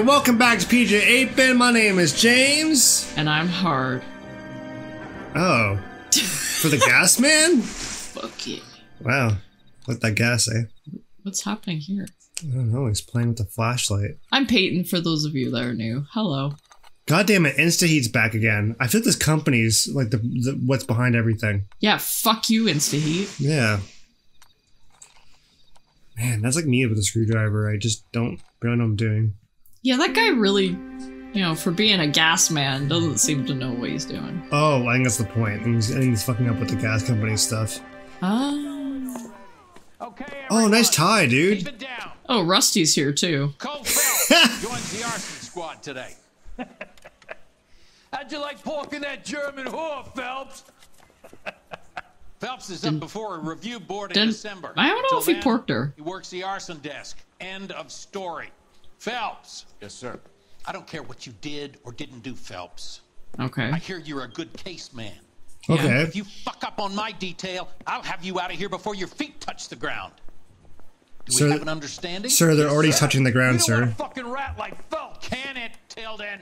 Alright, welcome back to PJ 8-Bit. My name is James. And I'm hard. Oh. For the gas man? Fuck it. Wow. Let that gas say. What's happening here? I don't know, he's playing with the flashlight. I'm Peyton, for those of you that are new. Hello. God damn it, InstaHeat's back again. I feel like this company's like the what's behind everything. Yeah, fuck you, InstaHeat. Yeah. Man, that's like me with a screwdriver. I just don't really know what I'm doing. Yeah, that guy really, you know, for being a gas man, doesn't seem to know what he's doing. Oh, I think that's the point. I think he's fucking up with the gas company stuff. Okay, oh, nice tie, dude. keep it down. Oh, Rusty's here too. Cole Phelps joins the arson squad today. How'd you like pork in that German whore, Phelps? Phelps is up before a review board in December. I don't know if he porked her. He works the arson desk. End of story. Phelps. Yes, sir. I don't care what you did or didn't do, Phelps. Okay. I hear you're a good case man. Okay. If you fuck up on my detail, I'll have you out of here before your feet touch the ground. Do we have an understanding? Sir, they're already touching the ground, you don't sir. want a fucking rat like Phelps, can it, Tilden?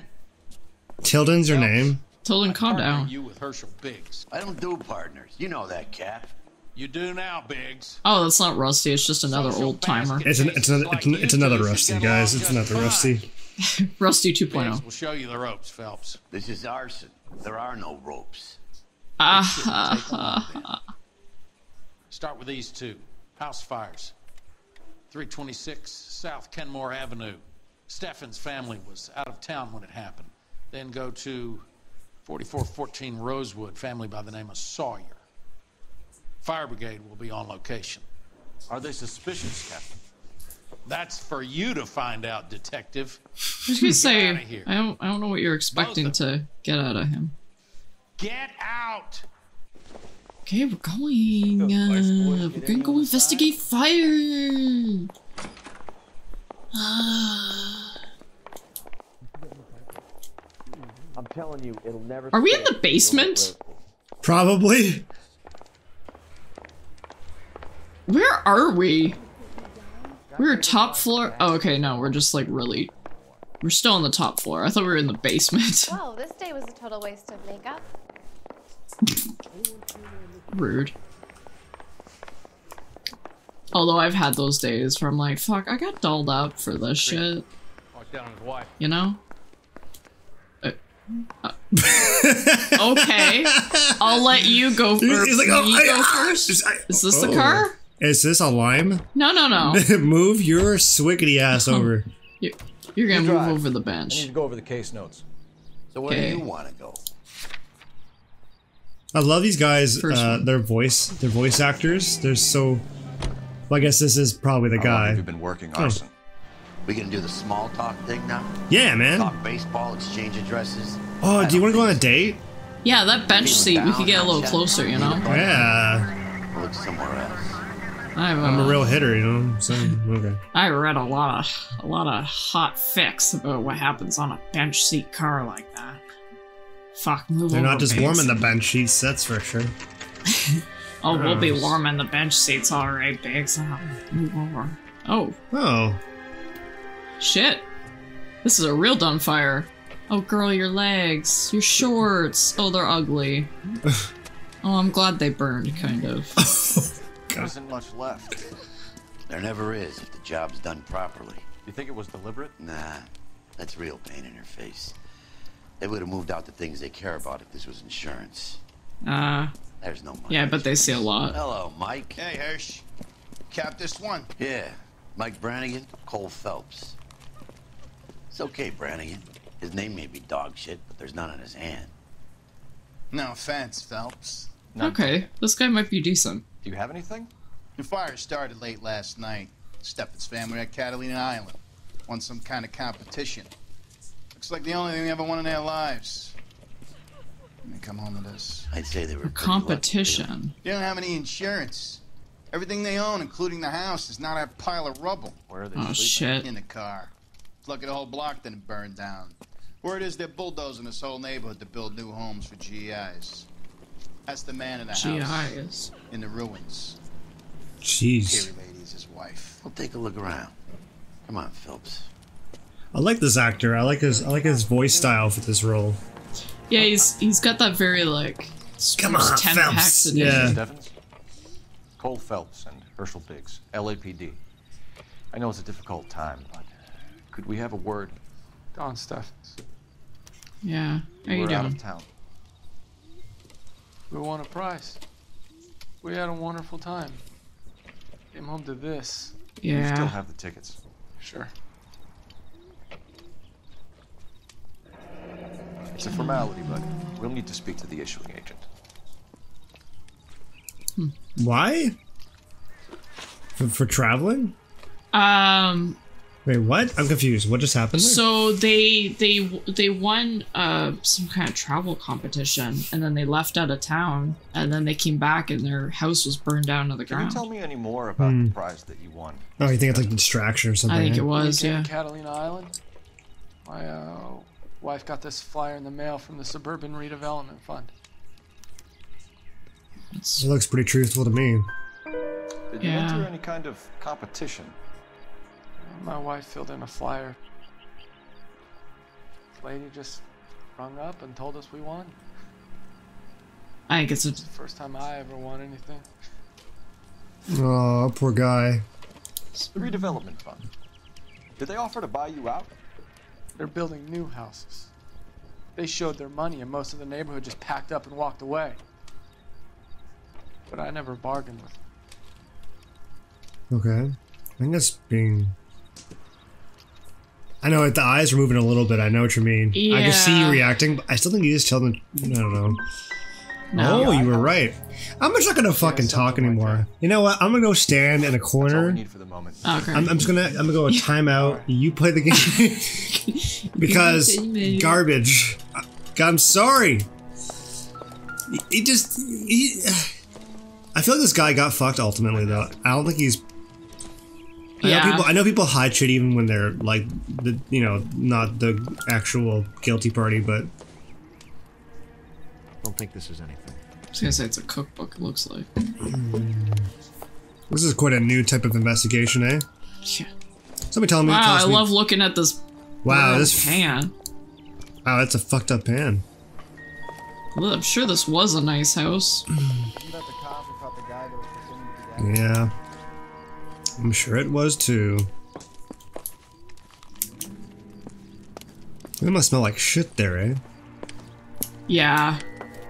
Tilden's your name? Tilden, calm down. You with Herschel Biggs. I don't do partners. You know that, Cap. You do now, Biggs. Oh, that's not Rusty. It's just another old timer. It's another Rusty, guys. It's another Rusty. Rusty Biggs 2.0. will show you the ropes, Phelps. This is arson. There are no ropes. Start with these two. House fires. 326 South Kenmore Avenue. Steffen's family was out of town when it happened. Then go to 4414 Rosewood, family by the name of Sawyer. Fire brigade will be on location. Are they suspicious, Captain? That's for you to find out, detective. I was gonna say, outta here. I don't know what you're expecting to get out of him. Get out! Okay, we're going. We're gonna go investigate fire. I'm telling you, it'll never. Are we in the basement? Probably. Where are we? We're top floor. Oh, okay, no, we're just like really. We're still on the top floor. I thought we were in the basement. Whoa, this day was a total waste of makeup. Rude. Although I've had those days where I'm like, fuck, I got dolled up for this shit. Walk down on his wife. You know? Okay. I'll let you go first. He's like, go first? Is this the car? Is this a lime? No. Move your swiggity ass over. You're gonna move drive. over the I need bench. to go over the case notes. So where Okay. do you want to go? I love these guys. First one. Their voice actors. They're so. Well, I guess this is probably the How long guy. have you been working arson? We gonna do the small talk thing now? Yeah, man. Talk baseball, exchange addresses? Oh, do you want to go on a date? Yeah, that bench seat, we could get a little closer, you know? Yeah. We'll look somewhere else. I'm a real hitter, you know. So okay. I read a lot of hot fics about what happens on a bench seat car like that. Fuck, move They're over, not just Biggs. warming the bench sheets, that's for sure. Oh, we'll be Gross. warming the bench seats, alright, Biggs. Move over. Oh, Oh. shit. This is a real Dunfire. Oh, girl, your legs. Your shorts. Oh, they're ugly. Oh, I'm glad they burned, kind of. There isn't much left. There never is if the job's done properly. You think it was deliberate? Nah, that's real pain in her face. They would have moved out the things they care about if this was insurance. There's no money. Yeah, I bet they see a lot. Hello, Mike. Hey, Hirsch. Cap this one. Yeah, Mike Brannigan, Cole Phelps. It's okay, Brannigan. His name may be dog shit, but there's none on his hand. No offense, Phelps. Okay, this guy might be decent. Do you have anything? The fire started late last night. Steffen's family at Catalina Island. Won some kind of competition. Looks like the only thing they ever won in their lives. And they come home to this. I'd say they were A pretty competition. They don't have any insurance. Everything they own, including the house, is not a pile of rubble. Where are they Oh, sleeping? shit. In the car. It's lucky the whole block didn't burn down. Word is they're bulldozing this whole neighborhood to build new homes for GIs. That's the man in the house. GIs. In the ruins. Jeez. Carrie Lady is his wife. We'll take a look around. Come on, Phelps. I like this actor. I like his voice style for this role. Yeah, he's got that very like Come on, Temp Phelps. Paxton. Yeah. Steffens? Cole Phelps and Herschel Biggs, LAPD. I know it's a difficult time, but could we have a word? Don Steffens. Yeah. How you We're out doing? of town. We won a prize. We had a wonderful time. Came home to this. You still Yeah. have the tickets. Sure. It's a formality, but we'll need to speak to the issuing agent. Why? For traveling? Wait, what? I'm confused. What just happened? There? So they won some kind of travel competition, and then they left out of town, and then they came back, and their house was burned down to the Can you ground. tell me any more about the prize that you won? Oh, you think it's like a distraction or something? I think eh? it was, Weekend yeah. in Catalina Island. My wife got this flyer in the mail from the Suburban Redevelopment Fund. It looks pretty truthful to me. Did you Yeah. enter any kind of competition? My wife filled in a flyer. Lady just rung up and told us we won. I think it's a It's the first time I ever won anything. Oh, poor guy. The redevelopment fund. Did they offer to buy you out? They're building new houses. They showed their money and most of the neighborhood just packed up and walked away. But I never bargained with them. Okay. I think that's being... I know the eyes are moving a little bit. I know what you mean. I can see you Yeah. reacting, but I still think you just tell them... I don't know. no. Oh, you were right. I'm just not gonna fucking talk something like anymore. You know what? I'm gonna go stand in a That's all we corner. need for the moment. Okay. I'm gonna go a timeout. You play the game because garbage. I'm sorry. He just. I feel like this guy got fucked ultimately though. I don't think he's. Yeah. I know people hide shit even when they're like not the actual guilty party, but Don't think this is anything. I was gonna say it's a cookbook. It looks like. this is quite a new type of investigation, eh? Yeah. Somebody tell me. Wow, tell I us me- love looking at this. Wow, burnt this. pan. Wow, that's a fucked up pan. Well, I'm sure this was a nice house. Yeah. I'm sure it was too. It must smell like shit there, eh? Yeah.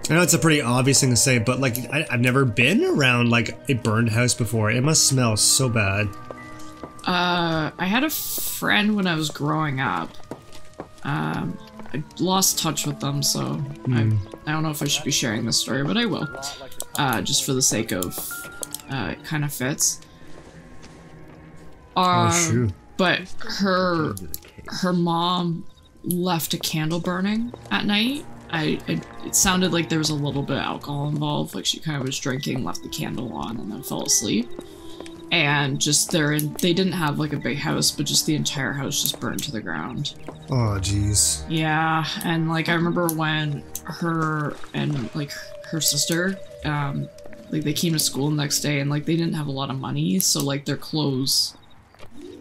I know it's a pretty obvious thing to say, but like I've never been around like a burned house before. It must smell so bad. I had a friend when I was growing up. I lost touch with them, so I don't know if I should be sharing this story, but I will. Just for the sake of it kind of fits. Oh shoot. But her mom left a candle burning at night. It sounded like there was a little bit of alcohol involved, like she kind of was drinking, left the candle on, and then fell asleep. And just they didn't have like a big house, but just the entire house just burned to the ground. Oh jeez. Yeah, and like I remember when her and like her sister, like they came to school the next day and like they didn't have a lot of money, so like their clothes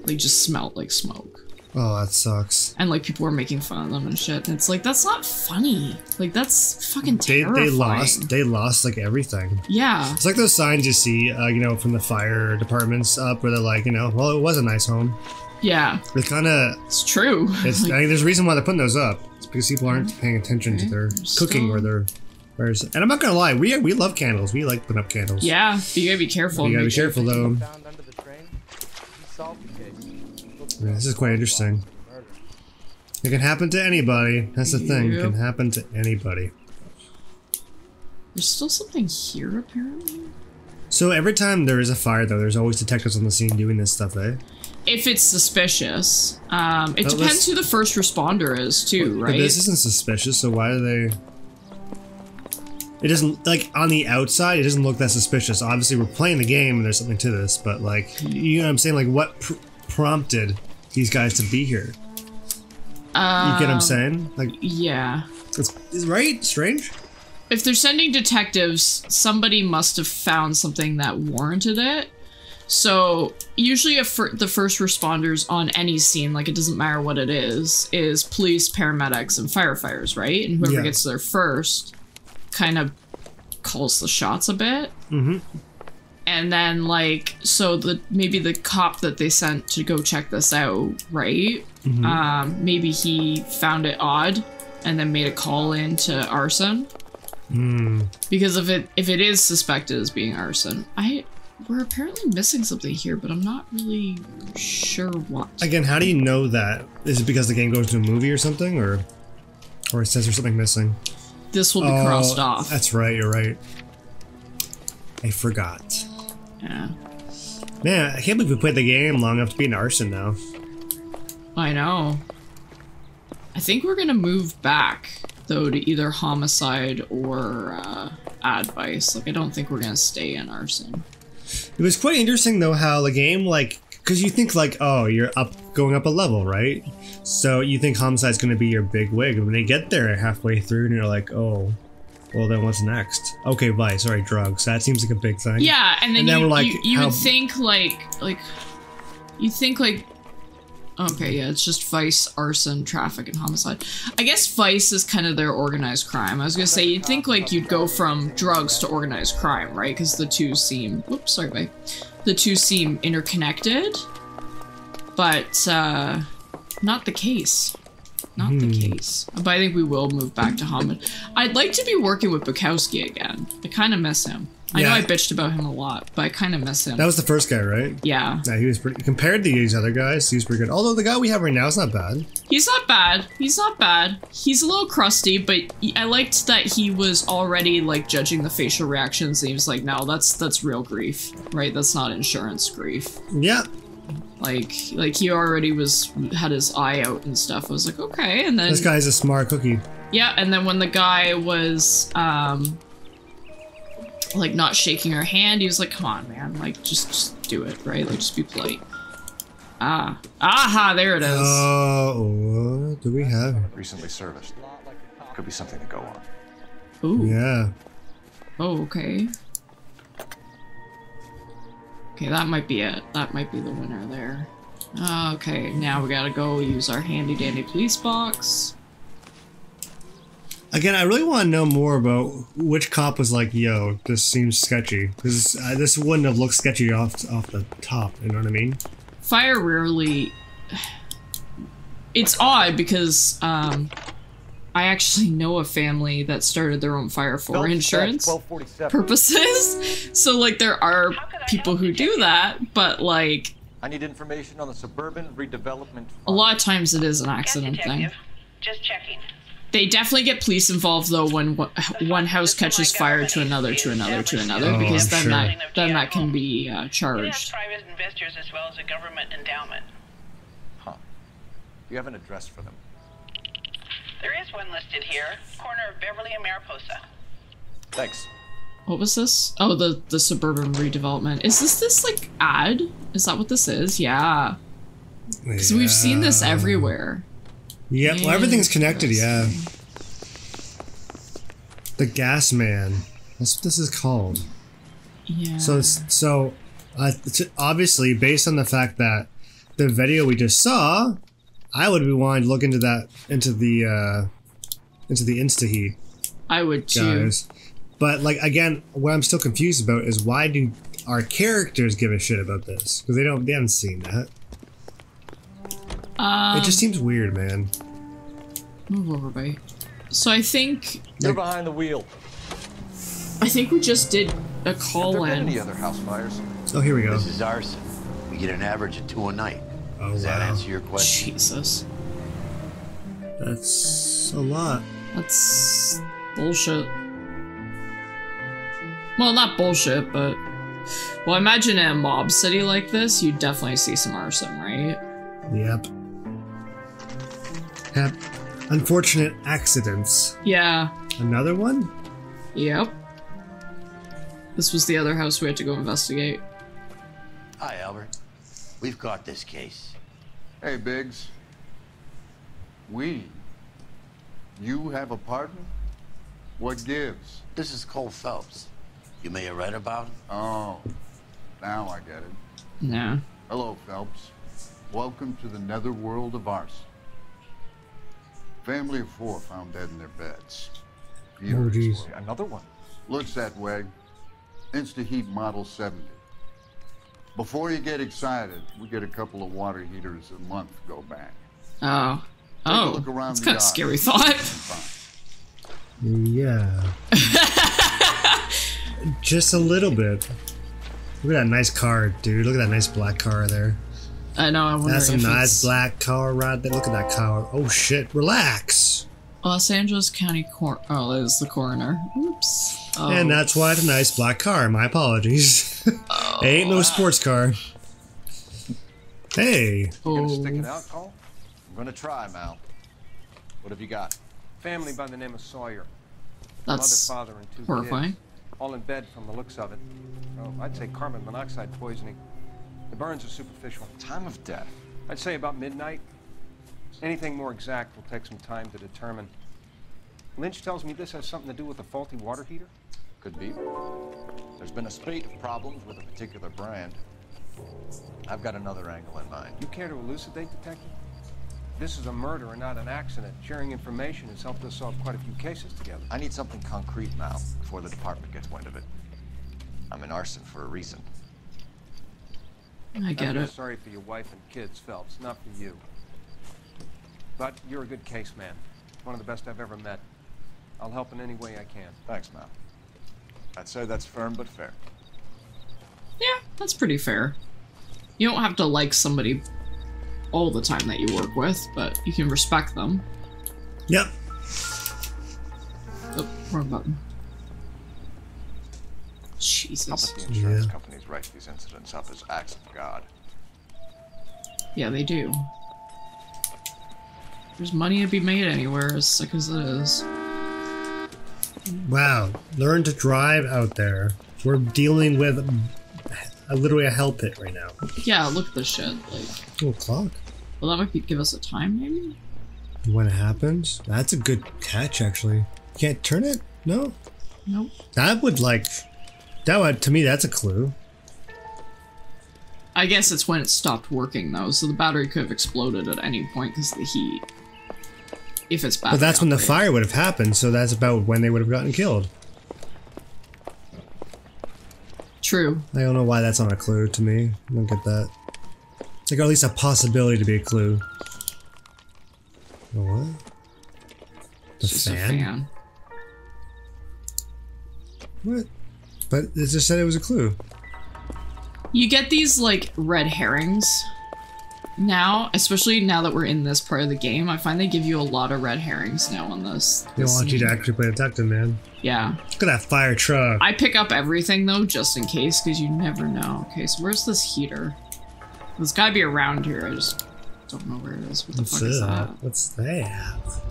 like just smelled like smoke. Oh, that sucks. And like people were making fun of them and shit. And it's like that's not funny. Like that's fucking terrifying. They lost like everything. Yeah. It's like those signs you see, from the fire departments up where they're like, well, it was a nice home. Yeah. It's kind of. It's true. It's. I think there's a reason why they're putting those up. It's because people aren't paying attention to their cooking or their. And I'm not gonna lie, we love candles. We like putting up candles. Yeah, but you gotta be careful. You gotta be careful though. Yeah, this is quite interesting. It can happen to anybody. That's the thing. It can happen to anybody. There's still something here, apparently. So every time there is a fire, though, there's always detectives on the scene doing this stuff, eh? If it's suspicious. It depends who the first responder is, too, right? But this isn't suspicious, so why do they... It doesn't, like, on the outside, it doesn't look that suspicious. Obviously, we're playing the game and there's something to this, but, like, you know what I'm saying? Like, what prompted these guys to be here? You get what I'm saying? Like, yeah. Is right? Strange? If they're sending detectives, somebody must have found something that warranted it. So usually the first responders on any scene, like it doesn't matter what it is police, paramedics, and firefighters, right? And whoever gets there first kind of calls the shots a bit. Mm-hmm. And then like, so maybe the cop that they sent to go check this out, right? Mm-hmm. Maybe he found it odd and then made a call in to arson. Because if it is suspected as being arson, we're apparently missing something here, but I'm not really sure what. Again, how do you know that? Is it because the game goes to a movie or something, or it says there's something missing? This will be crossed off. That's right, you're right. I forgot. Yeah. Man, I can't believe we played the game long enough to be an arson now. I know. I think we're gonna move back, though, to either homicide or advice. Like, I don't think we're gonna stay in arson. It was quite interesting though how the game, like, because you think like, oh, you're going up a level, right? So you think homicide's going to be your big wig, and when they get there halfway through, and you're like, oh, well then what's next? Okay, vice, alright, drugs. That seems like a big thing. Yeah, and then you would think like, okay, yeah, it's just vice, arson, traffic, and homicide. I guess vice is kind of their organized crime. I was gonna say, you'd think like you'd go from drugs to organized crime, right? Because the two seem, whoops, sorry, babe. The two seem interconnected, but not the case. Not the case. But I think we will move back to homicide. I'd like to be working with Bukowski again. I kind of miss him. I know I bitched about him a lot, but I kind of miss him. That was the first guy, right? Yeah. Yeah, he was pretty, compared to these other guys, he was pretty good. Although the guy we have right now is not bad. He's not bad. He's not bad. He's a little crusty, but I liked that he was already like judging the facial reactions, and he was like, no, that's real grief, right? That's not insurance grief. Yeah. Like he already had his eye out and stuff. I was like, okay, and then... This guy's a smart cookie. Yeah, and then when the guy was, like not shaking her hand, he was like, come on, man, like just do it, right? Like just be polite. Aha, there it is. What do we have? Recently serviced. Could be something to go on. Ooh. Yeah. Oh, okay. Okay, that might be it. That might be the winner there. Okay, now we gotta go use our handy dandy police box. Again, I really want to know more about which cop was like, yo, this seems sketchy. Because this wouldn't have looked sketchy off the top, you know what I mean? Fire rarely... It's odd because I actually know a family that started their own fire for insurance purposes. So, like, there are people who do that, but, like... I need information on the suburban redevelopment. A lot of times it is an accident thing. Just checking. They definitely get police involved though when one house catches fire to another, because then that can be charged. We have private investors as well as a government endowment. Huh. Do you have an address for them? There is one listed here, corner of Beverly and Mariposa. Thanks. What was this? Oh, the suburban redevelopment. Is this like ad? Is that what this is? Yeah. Because we've seen this everywhere. Yep, well, everything's connected, yeah. The Gas Man. That's what this is called. Yeah. So obviously, based on the fact that the video we just saw, I would be wanting to look into the Insta-Heat. I would too. Guys. But, like, again, what I'm still confused about is why do our characters give a shit about this? Because they haven't seen that. It just seems weird, man. Move over, bye. So I think... You're behind the wheel. I think we just did a call in. Any other house fires? Oh, here we go. This is arson. We get an average of 2 a night. Oh, Does that answer your question? Jesus. That's a lot. That's bullshit. Well, not bullshit, but... Well, imagine in a mob city like this, you'd definitely see some arson, right? Yep. Unfortunate accidents. Yeah. Another one? Yep. This was the other house we had to go investigate. Hi, Albert. We've got this case. Hey, Biggs. You have a partner? What gives? This is Cole Phelps. You may have read about him. Oh. Now I get it. Nah. Hello, Phelps. Welcome to the netherworld of arson. Family of 4 found dead in their beds. Oh, jeez. Another one. Looks that way. Insta-Heat Model 70. Before you get excited, we get a couple of water heaters a month go bang. Oh. Take a Oh. look around That's the kind of yard. scary thought. Yeah. Just a little bit. Look at that nice car, dude. Look at that nice black car there. I know, I wonder That's a if nice it's black car right there. Look at that car. Oh shit, relax. Los Angeles County Oh, that is the coroner. Oops. Oh. And that's why it's a nice black car. My apologies. It ain't no sports car. Hey. You gonna stick Oh. it out, Cole? I'm gonna try, Mal. What have you got? Family by the name of Sawyer. That's Mother, father, and 2 horrifying. kids. All in bed from the looks of it. Oh, I'd say carbon monoxide poisoning. The burns are superficial. Time of death. I'd say about midnight. Anything more exact will take some time to determine. Lynch tells me this has something to do with a faulty water heater. Could be. There's been a spate of problems with a particular brand. I've got another angle in mind. You care to elucidate, Detective? This is a murder and not an accident. Sharing information has helped us solve quite a few cases together. I need something concrete, Mal, before the department gets wind of it. I'm in arson for a reason. I get I'm it. just sorry for your wife and kids, Phelps, not for you. But you're a good case man. One of the best I've ever met. I'll help in any way I can. Thanks, Mal. I'd say that's firm but fair. Yeah, that's pretty fair. You don't have to like somebody all the time that you work with, but you can respect them. Yep. Oh, wrong button. How Jesus. about the insurance Yeah. companies write these incidents up as acts of God? Yeah, they do. There's money to be made anywhere, as sick as it is. Wow. Learn to drive out there. We're dealing with literally a hell pit right now. Yeah, look at this shit. Like, Oh, clock. well, that might give us a time, maybe? When it happens? That's a good catch, actually. Can't turn it? No? Nope. That would, like... That would, to me, that's a clue. I guess it's when it stopped working, though, so the battery could have exploded at any point because of the heat. If it's battery But that's when the operated. fire would have happened, so that's about when they would have gotten killed. True. I don't know why that's not a clue to me. I don't get that. It's like, or at least a possibility to be a clue. The what? The It's just a fan? fan. What? But it just said it was a clue. You get these, like, red herrings now, especially now that we're in this part of the game. I find they give you a lot of red herrings now on this. They this want you to scene. actually play detective, man. Yeah. Look at that fire truck. I pick up everything, though, just in case, because you never know. Okay, so where's this heater? There's gotta be around here. I just don't know where it is. What the What's fuck is that? What's that?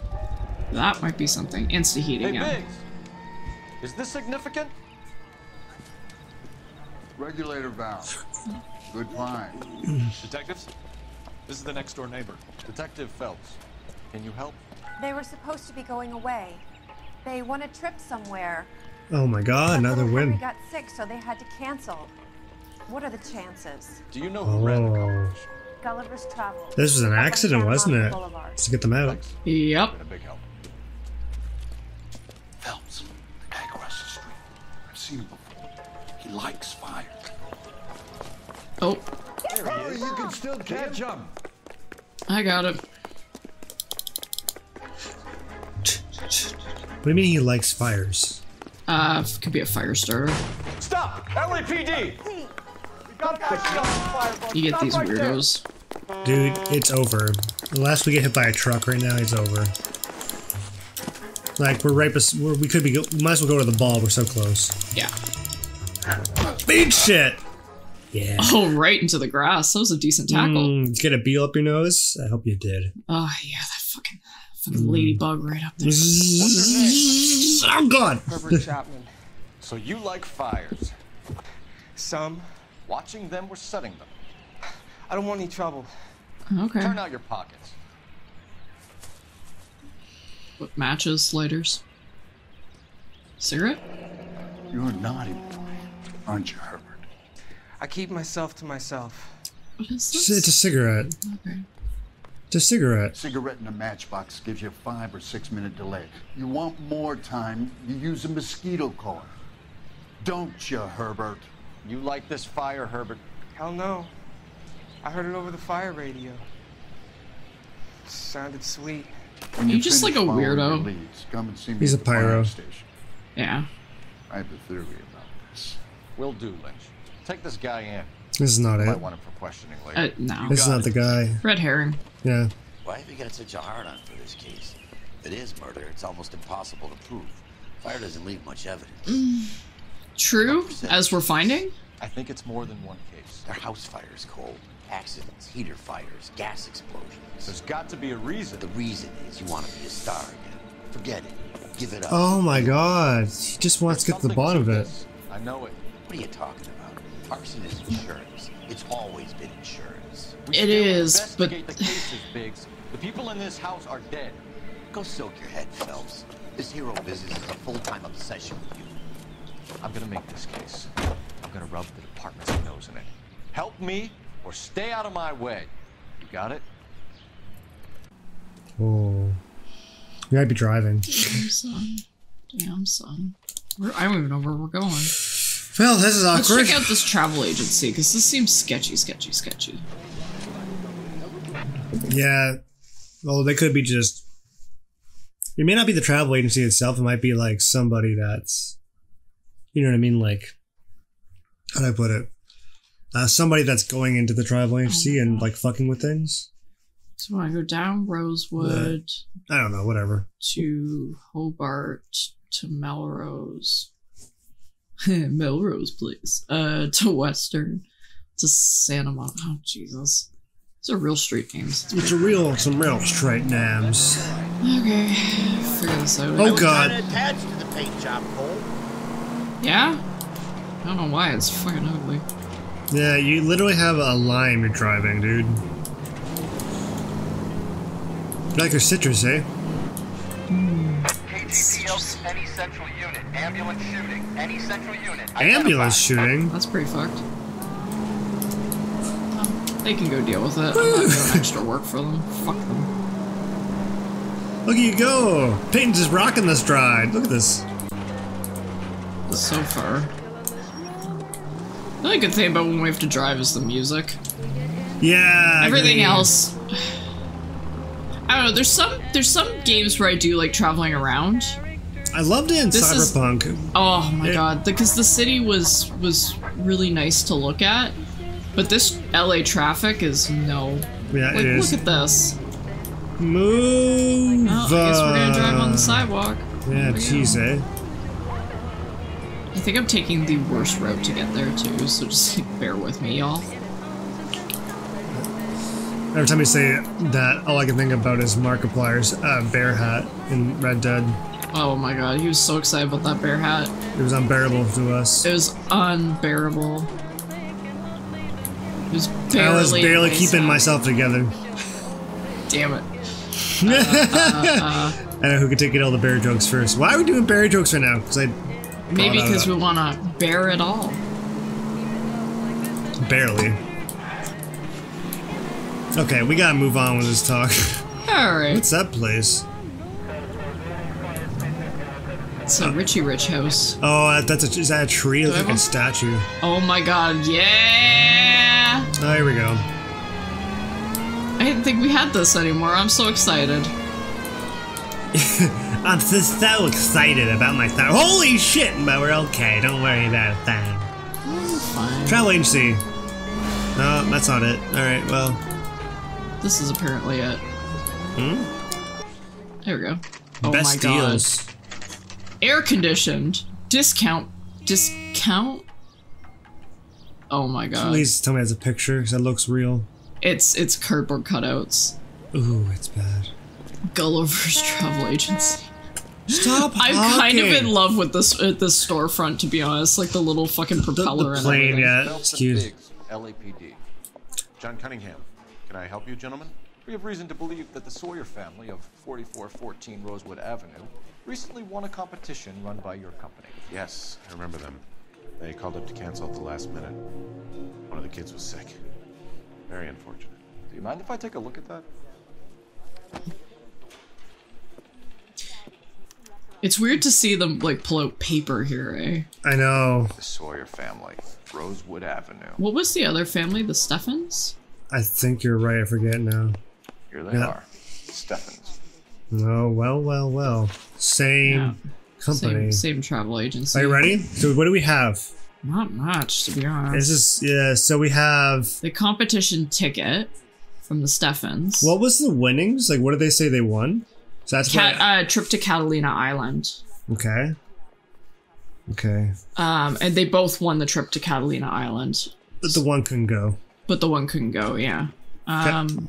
That might be something. Insta-heating, Hey, yeah. Biggs! Is this significant? Regulator valve. Good find. Detectives, this is the next door neighbor. Detective Phelps, can you help? They were supposed to be going away. They won a trip somewhere. Oh my god, another Little Henry win. got sick, so they had to cancel. What are the chances? Do you know who ran the Oh. competition? Gulliver's Travel. This was an Up on accident, Santa wasn't Monica it? Boulevard. Just to get them out. Thanks. Yep. Been a big help. Phelps, the guy across the street. I've seen him before. He likes fire. Oh, Hurry, you can still catch him. I got it. What do you mean he likes fires? Could be a fire starter. Stop! LAPD! You get these weirdos. Dude, it's over. Unless we get hit by a truck right now, it's over. Like, we could be, we might as well go to the ball, we're so close. Yeah. Big shit! Yeah. Oh, right into the grass. That was a decent tackle. Did you get a beetle up your nose? I hope you did. Oh, yeah, that fucking ladybug right up there. Oh god! Herbert Chapman. So you like fires. Some. Watching them or setting them? I don't want any trouble. Okay. Turn out your pockets. What, matches, lighters? Cigarette? You're a naughty boy, aren't you, Herbert? I keep myself to myself. What is this? It's a cigarette. Okay. It's a cigarette. Cigarette in a matchbox gives you a 5 or 6 minute delay. You want more time, you use a mosquito coil. Don't you, Herbert? You like this fire, Herbert? Hell no. I heard it over the fire radio. Sounded sweet. When You're just like a finish following weirdo. your leads, come and see me He's at a the fire pyro. station. Yeah. I have a theory about this. Will do, Lynch. Take this guy in. This is not You it. might want him for questioning later. No. This is not the guy. Red herring. Yeah. Why have you got such a hard on for this case? If it is murder, it's almost impossible to prove. Fire doesn't leave much evidence. True, as we're finding. I think it's more than one case. They're house fires, Cole. Accidents, heater fires, gas explosions. There's got to be a reason. The reason is you want to be a star again. Forget it. Give it up. Oh my god. He just wants to get to the bottom of it. I know it. What are you talking about? Arson is insurance. It's always been insurance. It is, but Investigate the cases, Biggs. The people in this house are dead. Go soak your head, Phelps. This hero business is a full-time obsession with you. I'm gonna make this case. I'm gonna rub the department's nose in it. Help me or stay out of my way. You got it? Oh. You might be driving. Damn, son. Damn, son. I don't even know where we're going. Well, this is awkward. Let's check out this travel agency, because this seems sketchy. Yeah. Well, they could be just... It may not be the travel agency itself. It might be like somebody that's... You know what I mean? Like... How do I put it? Somebody that's going into the travel agency and like fucking with things. So I go down Rosewood I don't know, whatever. to Hobart to Melrose. Melrose, please. To Western to Santa Monica. Oh, Jesus. These are real street names. Some real straight names. Okay. Figure this out. Oh god. Attached to the paint job, Cole. Yeah? I don't know why, it's fucking ugly. Yeah, you literally have a lime you're driving, dude. You like your citrus, eh? KTPO, any central unit. Ambulance shooting. Any central unit. Ambulance shooting? That's pretty fucked. They can go deal with it. I'm not doing extra work for them. Fuck them. Look at you go! Peyton's just rocking this ride. Look at this. So far. The only good thing about when we have to drive is the music. Yeah. Everything else, I don't know. There's some games where I do like traveling around. I loved it in Cyberpunk. Oh my god, because the city was really nice to look at, but this LA traffic is no. Yeah, like, it is. Look at this. Move. Oh, I guess we're gonna drive on the sidewalk. Yeah, jeez, eh? I think I'm taking the worst route to get there too, so just like, bear with me, y'all. Every time you say that, all I can think about is Markiplier's bear hat in Red Dead. Oh my god, he was so excited about that bear hat. It was unbearable to us. It was unbearable. It was barely I was barely nice keeping hat. myself together. Damn it. I don't know who could take it all the bear jokes first. Why are we doing bear jokes right now? Because Maybe because we want to bear it all. Barely. Okay, we gotta move on with this talk. Alright. What's that place? It's a Richie Rich house. Oh, is that a tree? It looks like a statue. Oh my god, yeah! Oh, here we go. I didn't think we had this anymore. I'm so excited. I'm so excited about my stuff. Holy shit! But we're okay. Don't worry about a thing. Fine. Travel agency. No, that's not it. Alright, well. This is apparently it. There we go. Oh Best my god. deals. Air conditioned. Discount. Oh my god. Please tell me it's a picture, because that looks real. It's cardboard cutouts. Ooh, it's bad. Gulliver's Travel Agency. Stop I'm kind of honking. in love with this storefront, to be honest. Like the little fucking propeller the and plane, everything. yeah. Phelps and Excuse. Biggs, LAPD. John Cunningham. Can I help you, gentlemen? We have reason to believe that the Sawyer family of 4414 Rosewood Avenue recently won a competition run by your company. Yes, I remember them. They called up to cancel at the last minute. One of the kids was sick. Very unfortunate. Do you mind if I take a look at that? It's weird to see them like pull out paper here, eh? I know. The Sawyer family, Rosewood Avenue. What was the other family? The Steffens? I think you're right. I forget now. Here they are, Steffens. Oh, well. Same company. Same travel agency. Are you ready? So what do we have? Not much, to be honest. This is, yeah, so we have... the competition ticket from the Steffens. What was the winnings? Like, what did they say they won? So that's trip to Catalina Island. Okay. Okay. And they both won the trip to Catalina Island. But the one couldn't go. But the one couldn't go, yeah.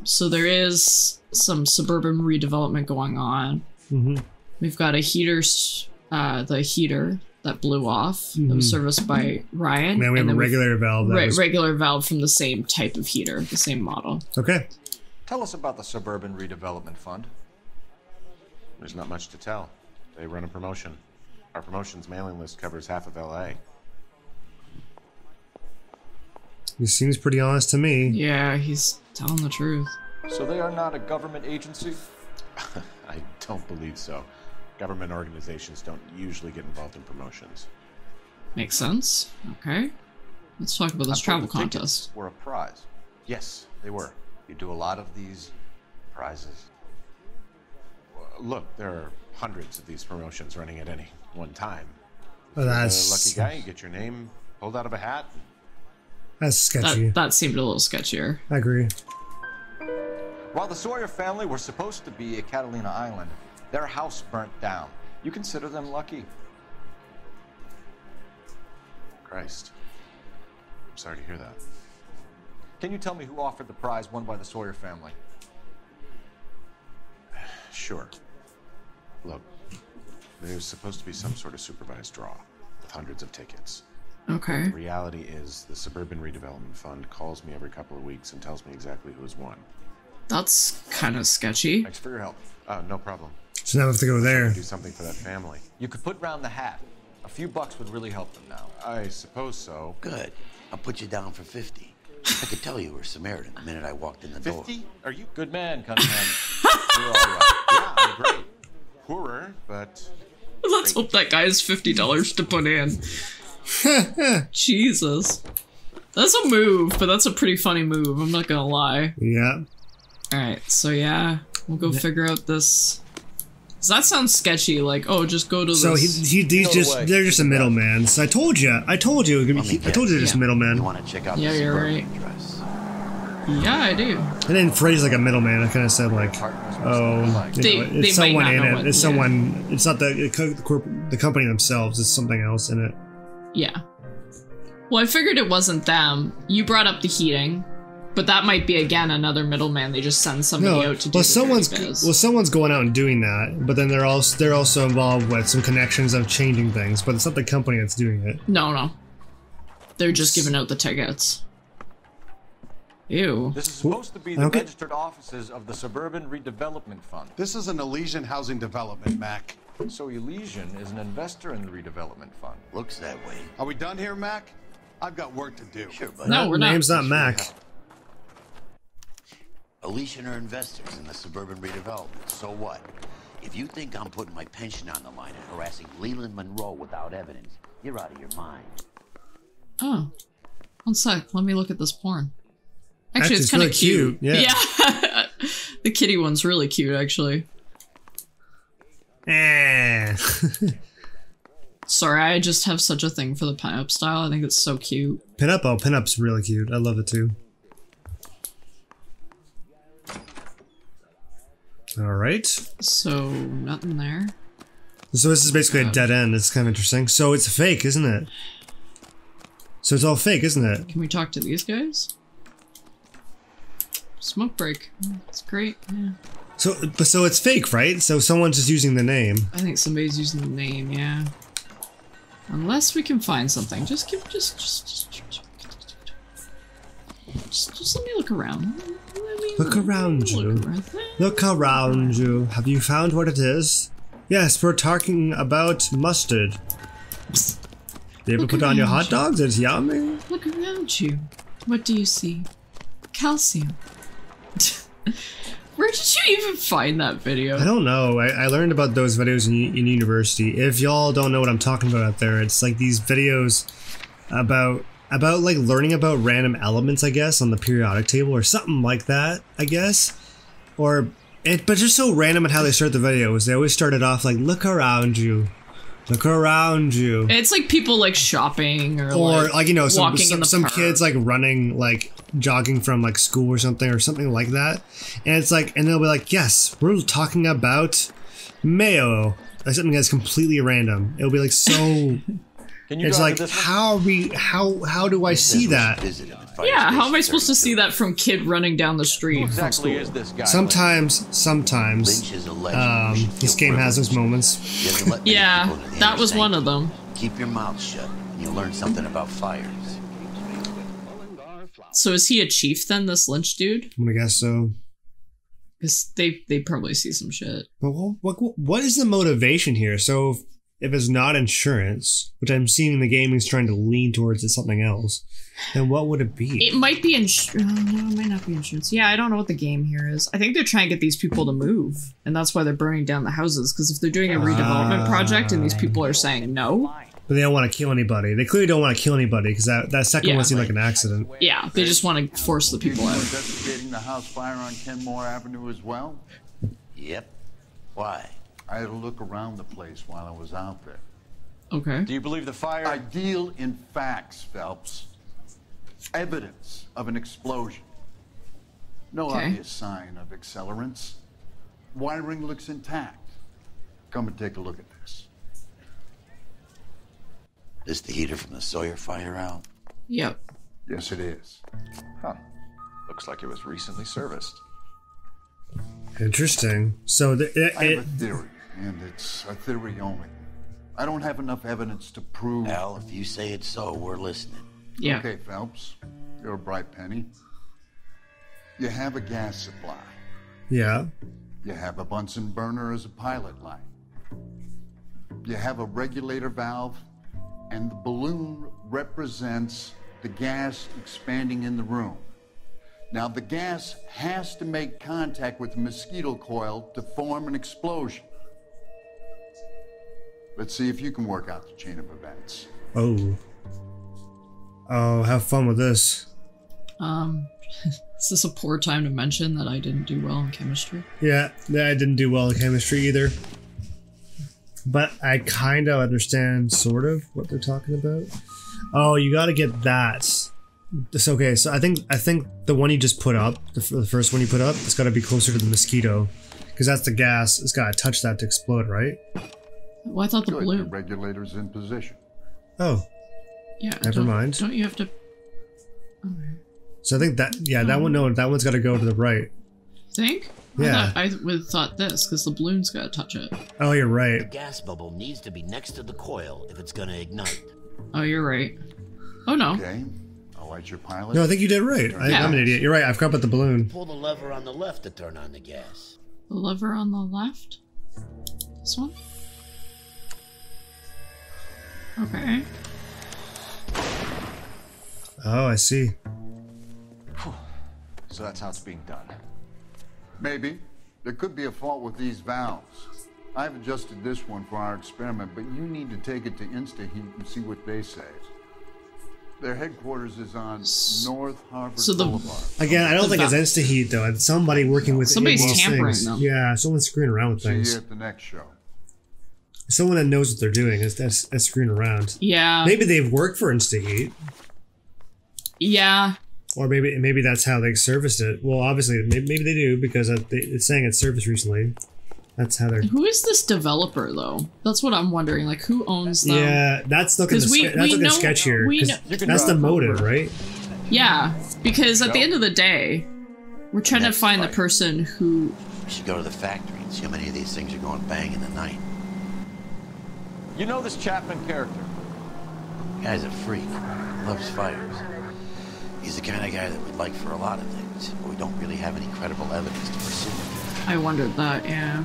So there is some suburban redevelopment going on. Mm-hmm. We've got a heater, the heater that blew off. That was serviced by Ryan. Man, we have a regular valve. Regular valve from the same type of heater, the same model. Okay. Tell us about the Suburban Redevelopment Fund. There's not much to tell. They run a promotion. Our promotion's mailing list covers half of LA. He seems pretty honest to me. Yeah, he's telling the truth. So they are not a government agency? I don't believe so. Government organizations don't usually get involved in promotions. Makes sense. Okay. Let's talk about this travel contest. Were a prize. Yes, they were. You do a lot of these prizes. Look, there are hundreds of these promotions running at any one time. Oh, that's... a lucky guy, you get your name pulled out of a hat. That's sketchy. That seemed a little sketchier. I agree. While the Sawyer family were supposed to be at Catalina Island, their house burnt down. You consider them lucky? Christ. I'm sorry to hear that. Can you tell me who offered the prize won by the Sawyer family? Sure. Look, there's supposed to be some sort of supervised draw with hundreds of tickets. Okay. The reality is the Suburban Redevelopment Fund calls me every couple of weeks and tells me exactly who has won. That's kind of sketchy. Thanks for your help. No problem. So now we have to go there. Do something for that family. You could put round the hat. A few bucks would really help them now. I suppose so. Good. I'll put you down for 50. I could tell you were Samaritan the minute I walked in the door. 50? Are you good man, Cunningham? You're all right. Yeah, I'm great. Poorer, but... Let's hope that guy has $50 to put in. Jesus. That's a move, but that's a pretty funny move, I'm not gonna lie. Yeah. Alright, so yeah, we'll go figure out this. Does that sound sketchy? Like, oh, just go to so this... they're just a middleman. So I told you they're just middlemen. You want to check out yeah, the you're suburban right. address? Yeah, I do. I didn't phrase like a middleman. I kind of said like, oh, it's someone in it. It's someone. It's not the company themselves. It's something else in it. Yeah. Well, I figured it wasn't them. You brought up the heating, but that might be again another middleman. They just send somebody out to do someone's going out and doing that, but then they're also involved with some connections of changing things. But it's not the company that's doing it. No. They're just giving out the tickets. Ew. This is supposed to be the registered offices of the Suburban Redevelopment Fund. This is an Elysian housing development, Mac. So Elysian is an investor in the redevelopment fund. Looks that way. Are we done here, Mac? I've got work to do. Sure, buddy. No, we're not. Name's not Mac. Elysian are investors in the Suburban Redevelopment. So what? If you think I'm putting my pension on the line and harassing Leland Monroe without evidence, you're out of your mind. Oh. One sec. Let me look at this porn. Actually, it's kind of really cute. Yeah. The kitty one's really cute, actually. Sorry, I just have such a thing for the pinup style. I think it's so cute. Pinup's really cute. I love it too. All right. So nothing there. So this is basically a dead end. It's kind of interesting. So it's fake, isn't it? So it's all fake, isn't it? Can we talk to these guys? Smoke break. It's great. Yeah. So it's fake, right? So someone's just using the name. I think somebody's using the name, yeah. Unless we can find something. Just let me look around. Look around you. Look around you. Have you found what it is? Yes, we're talking about mustard. You ever put on your hot dogs? It's yummy. Look around you. What do you see? Calcium. Where did you even find that video? I don't know. I learned about those videos in university. If y'all don't know what I'm talking about out there, it's like these videos about like learning about random elements, I guess, on the periodic table or something like that, I guess. But just so random at how they start the videos. They always started off like, look around you. Look around you. It's like people like shopping or like you know, some park. kids like running, like jogging from like school or something like that. And it's like, and they'll be like, yes, we're talking about mayo. Like something that's completely random. It'll be like so. It's like, how do I see that? Yeah, how am I supposed to see that from kid running down the street from school? Sometimes, this game has those moments. Yeah, that was one of them. Keep your mouth shut, and you'll learn something about fires. So is he a chief then, this Lynch dude? I'm gonna guess so. Because they probably see some shit. But what is the motivation here? So if it's not insurance, which I'm seeing in the game is trying to lean towards it's something else, then what would it be? It might be insurance. No, it might not be insurance. Yeah, I don't know what the game here is. I think they're trying to get these people to move, and that's why they're burning down the houses, because if they're doing a redevelopment project and these people are saying no. But they don't want to kill anybody. They clearly don't want to kill anybody, because that second one seemed like an accident. Yeah, they just want to force the people out. Investigating the house fire on Kenmore Avenue as well? Yep. Why? I had a look around the place while I was out there. Okay. Do you believe the fire? I deal in facts, Phelps. Evidence of an explosion. No obvious sign of accelerants. Wiring looks intact. Come and take a look at this. This the heater from the Sawyer fire, Al? Yep. Yes, it is. Huh. Looks like it was recently serviced. Interesting. So I have a theory, and it's a theory only. I don't have enough evidence to prove... Al, if you say it's so, we're listening. Yeah. Okay, Phelps. You're a bright penny. You have a gas supply. Yeah. You have a Bunsen burner as a pilot light. You have a regulator valve, and the balloon represents the gas expanding in the room. Now, the gas has to make contact with the mosquito coil to form an explosion. Let's see if you can work out the chain of events. Oh, have fun with this. Is this a poor time to mention that I didn't do well in chemistry? Yeah, I didn't do well in chemistry either. But I kind of understand, sort of, what they're talking about. Oh, you gotta get that. It's okay, so I think the one you just put up, the first one you put up, it's gotta be closer to the mosquito. Because that's the gas, it's gotta touch that to explode, right? Well, I thought the balloon. The regulator's in position. Oh. Yeah. Never mind. Don't you have to... Okay. So I think that, yeah, that one, no, that one's gotta go to the right. Think? Yeah. I would have thought this, because the balloon's gotta touch it. Oh, you're right. The gas bubble needs to be next to the coil if it's gonna ignite. Oh, you're right. Oh, no. Okay. I'll light your pilot. No, I think you did right. I'm an idiot. You're right, I forgot about the balloon. Pull the lever on the left to turn on the gas. The lever on the left? This one? Okay. Oh, I see. So that's how it's being done. Maybe. There could be a fault with these valves. I've adjusted this one for our experiment, but you need to take it to InstaHeat and see what they say. Their headquarters is on North Harvard Boulevard. Again, I don't think it's InstaHeat though. It's somebody working with somebody's these tampering things. them. Yeah, someone's screwing around with things. See you at the next show. Someone that knows what they're doing is screwing around. Yeah. Maybe they've worked for InstaHeat. Yeah. Or maybe that's how they serviced it. Well, obviously, maybe they do because it's saying it's serviced recently. That's how they're. Who is this developer though? That's what I'm wondering. Like, who owns them? Yeah, that's looking sketch here. That's the motive, right? Yeah, because at the end of the day, we're trying to find the person who. We should go to the factory and see how many of these things are going bang in the night. You know this Chapman character? The guy's a freak. Loves fires. He's the kind of guy that we'd like for a lot of things, but we don't really have any credible evidence to pursue. I wondered that, yeah.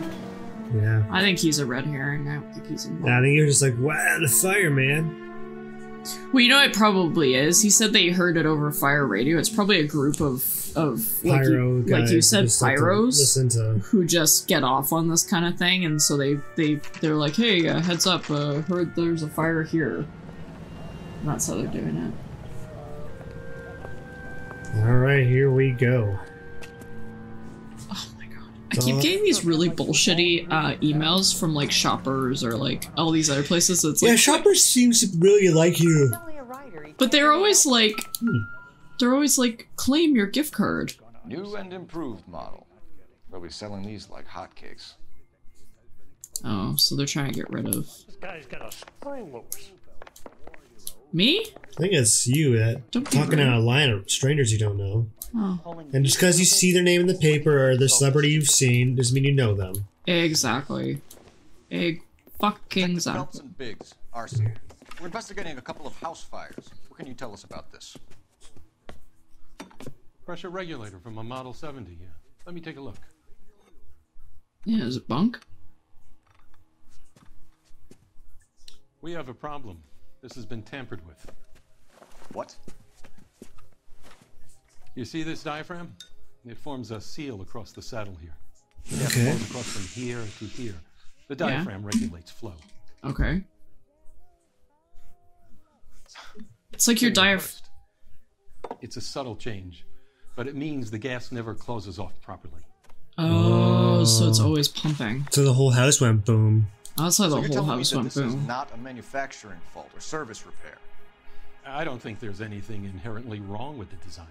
Yeah. I think he's a red herring. I don't think he's involved. I think you're just like, wow, the fire, man. Well, you know it probably is. He said they heard it over fire radio. It's probably a group of like you said, pyros who just get off on this kind of thing, and so they're like, hey, heads up, heard there's a fire here. And that's how they're doing it. All right, here we go. Oh my god! I keep getting these really bullshitty emails from like Shoppers or like all these other places. So it's like, Shoppers seems to really like you. But they're always like, claim your gift card. New and improved model. They'll be selling these like hotcakes. Oh, so they're trying to get rid of. This guy's got a screw loose. Me? I think it's you that talking out of line of strangers you don't know. Oh. And just because you see their name in the paper or the celebrity you've seen doesn't mean you know them. Exactly. Fucking Phelps and Biggs, arson. We're investigating a couple of house fires. What can you tell us about this? Pressure regulator from a Model 70, yeah. Let me take a look. Yeah, is it bunk? We have a problem. This has been tampered with. What? You see this diaphragm? It forms a seal across the saddle here. Okay. It flows across from here to here. The diaphragm regulates flow. Okay. It's like your diaphragm. It's a subtle change, but it means the gas never closes off properly. Oh, so it's always pumping. So the whole house went boom. That's how the whole house went this is boom. not a manufacturing fault or service repair. I don't think there's anything inherently wrong with the design.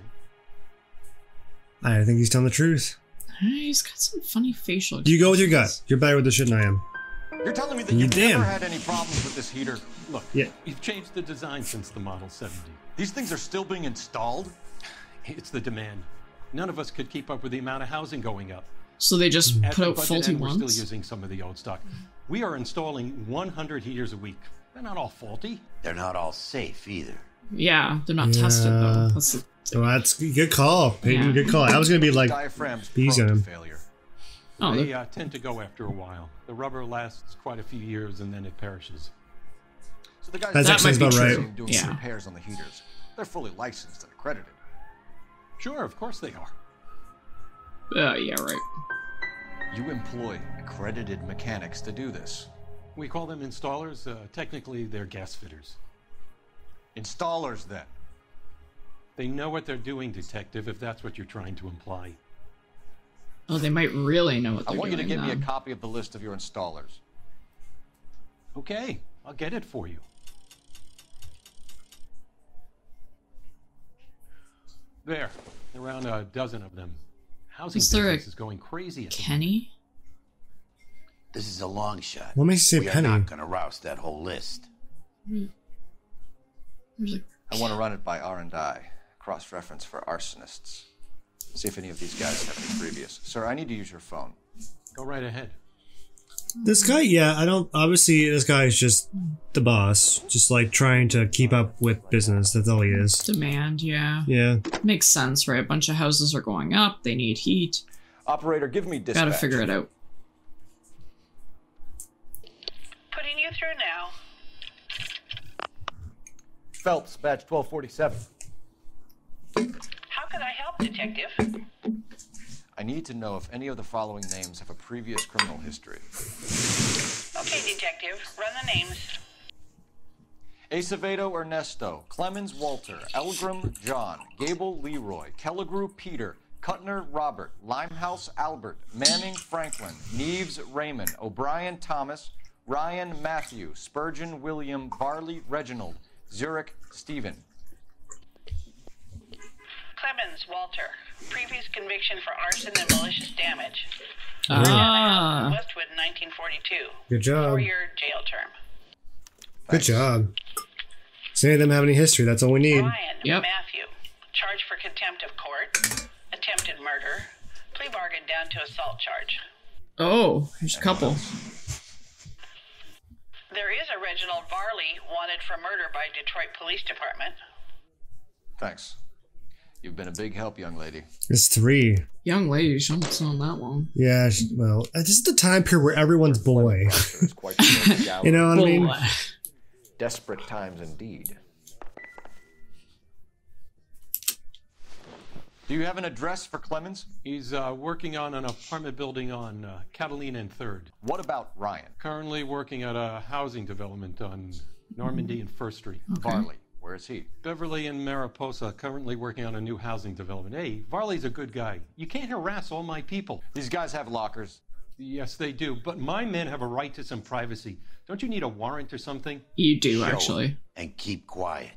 I think he's telling the truth. He's got some funny facial You go with your gut. You're better with this shit than I am. You're telling me that you've never had any problems with this heater? Look, yeah. We've changed the design since the Model 70. These things are still being installed? It's the demand. None of us could keep up with the amount of housing going up. So they just At put the out budget faulty end, ones? We're still using some of the old stock. We are installing 100 heaters a week. They're not all faulty. They're not all safe either. Yeah, they're not tested though. That's the that's a good call, Peyton. Yeah. Good call. I was gonna be like, diaphragms bees on him. Failure. Oh, They tend to go after a while. The rubber lasts quite a few years and then it perishes. So the guys That's actually about right. doing Yeah. repairs on the heaters. They're fully licensed and accredited. Sure, of course they are. yeah, right. You employ accredited mechanics to do this. We call them installers. Technically, they're gas fitters. Installers, then. They know what they're doing, Detective, if that's what you're trying to imply. Oh, they might really know what I they're want you to doing give me a then. copy of the list of your installers. Okay, I'll get it for you. There, around a dozen of them. Housing Is there a business is going crazy at the Kenny? This is a long shot. What makes you say we Penny? are not going to rouse that whole list. There's a I want to run it by R&I, cross-reference for arsonists. See if any of these guys have any previous. Sir, I need to use your phone. Go right ahead. This guy, yeah, I don't. Obviously, this guy is just the boss, just like trying to keep up with business. That's all he is. demand, yeah. Yeah. Makes sense, right? A bunch of houses are going up, they need heat. Operator, give me dispatch. Gotta figure it out. Putting you through now. Phelps, badge 1247. How can I help, Detective? I need to know if any of the following names have a previous criminal history. Okay, Detective, run the names. Acevedo Ernesto, Clemens Walter, Elgram John, Gable Leroy, Kelligrew Peter, Kuttner Robert, Limehouse Albert, Manning Franklin, Neves Raymond, O'Brien Thomas, Ryan Matthew, Spurgeon William, Barley Reginald, Zurich Stephen. Clemens Walter. Previous conviction for arson and malicious damage. Ah. Westwood in 1942. Good job. 4-year jail term. Good job. Does any of them have any history? That's all we need. Ryan Matthew. Charged for contempt of court. Attempted murder. Plea bargain down to assault charge. Oh, there's a couple. There is a Reginald Varley wanted for murder by Detroit Police Department. Thanks. You've been a big help, young lady. It's 3. Young lady, she's not that long. Yeah, well, this is the time period where everyone's boy. You know what I mean? Desperate times indeed. Do you have an address for Clemens? He's working on an apartment building on Catalina and 3rd. What about Ryan? Currently working at a housing development on Normandy and 1st Street. Okay. Varley, where is he? Beverly and Mariposa, currently working on a new housing development. Hey, Varley's a good guy. You can't harass all my people. These guys have lockers. Yes, they do, but my men have a right to some privacy. Don't you need a warrant or something? You do, Show actually. and keep quiet.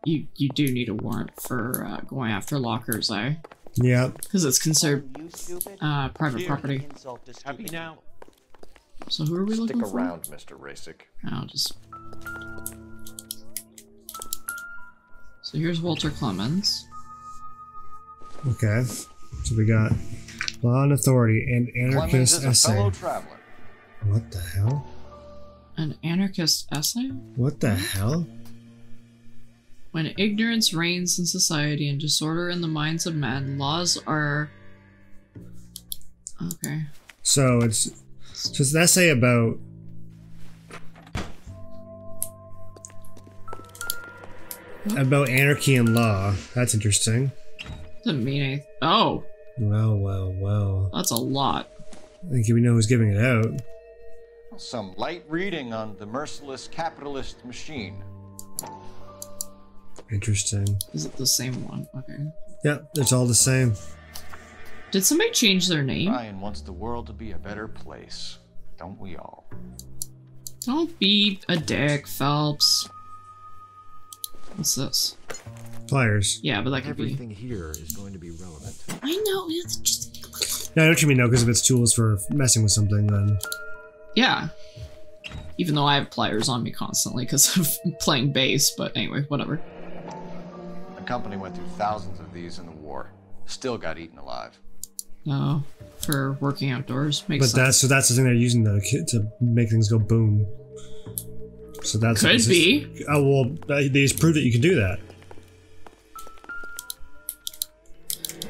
You do need a warrant for going after lockers, eh? Yeah. Because it's considered private property. Happy now? So who are we looking for? Stick around, Mr. Rasick. I'll just... So here's Walter Clemens. Okay. So we got Law and Authority and Clemens Anarchist is a Essay. fellow traveler. What the hell? An anarchist essay? What the hell? When ignorance reigns in society and disorder in the minds of men, laws are... Okay. So it's just an essay about anarchy and law. That's interesting. Doesn't mean anything. Oh, Well. that's a lot. I think we know who's giving it out. Some light reading on the merciless capitalist machine. Interesting. Is it the same one? Okay. Yep, it's all the same. Did somebody change their name? Ryan wants the world to be a better place. Don't we all? Don't be a dick, Phelps. What's this? Flyers. Yeah, but that could be... Everything here is going to be relevant. I know, it's just... Yeah, I know what you mean, though, because if it's tools for messing with something, then... Yeah. Even though I have pliers on me constantly because of playing bass, but anyway, whatever. The company went through thousands of these in the war. Still got eaten alive. No, for working outdoors. Makes But sense. that's the thing they're using to make things go boom. So that's... Could be. Oh, well, they just proved that you can do that.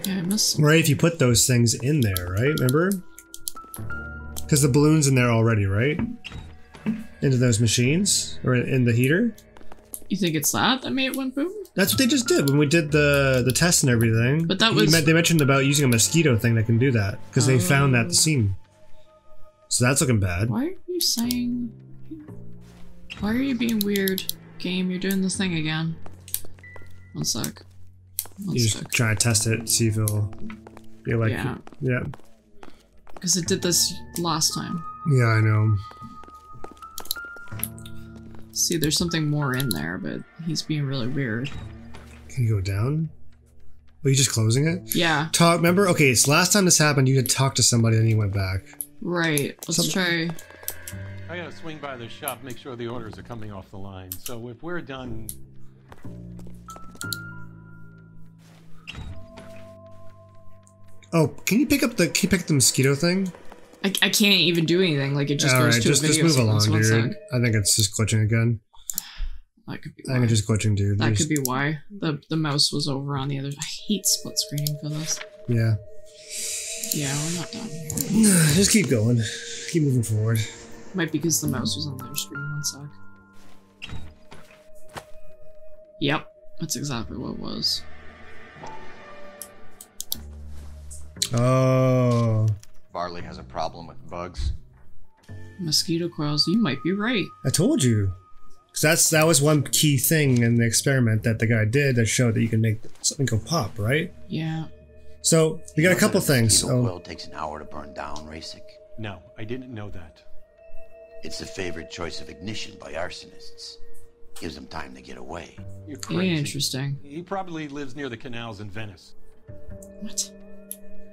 Yeah, I missed some. Right, if you put those things in there, right? Remember? Because the balloon's in there already, right? Into those machines? Or in the heater? You think it's that made it went boom? That's what they just did when we did the test and everything. But that was... They mentioned about using a mosquito thing that can do that. Because they found that at the scene. So that's looking bad. Why are you saying... Why are you being weird? Game, you're doing this thing again. One sec. You just try to test it, see if it'll be like... Yeah. Because it did this last time. Yeah, I know. See, there's something more in there, but he's being really weird. Can you go down? Are you just closing it? Yeah. Remember? Okay, it's last time this happened, you had talked to somebody and you went back. Right. Let's try... I gotta swing by the shop, make sure the orders are coming off the line. So if we're done... Oh, can you pick up the mosquito thing? I can't even do anything. Like, it just goes to a video. Just move along, One dude. sec. I think it's just glitching again. That could be I think it's just glitching, dude. That could be why. The mouse was over on the other... I hate split screening for this. Yeah. Yeah, we're not done. Just keep going. Keep moving forward. Might be because the mouse was on the other screen. One sec. Yep. That's exactly what it was. Oh. Varley has a problem with bugs. Mosquito coils. You might be right. I told you. Because that was one key thing in the experiment that the guy did that showed that you can make something go pop, right? Yeah. So, we got a couple things. Oil takes an hour to burn down, Rasick. No, I didn't know that. It's the favorite choice of ignition by arsonists. Gives them time to get away. You're crazy. Interesting. He probably lives near the canals in Venice. What?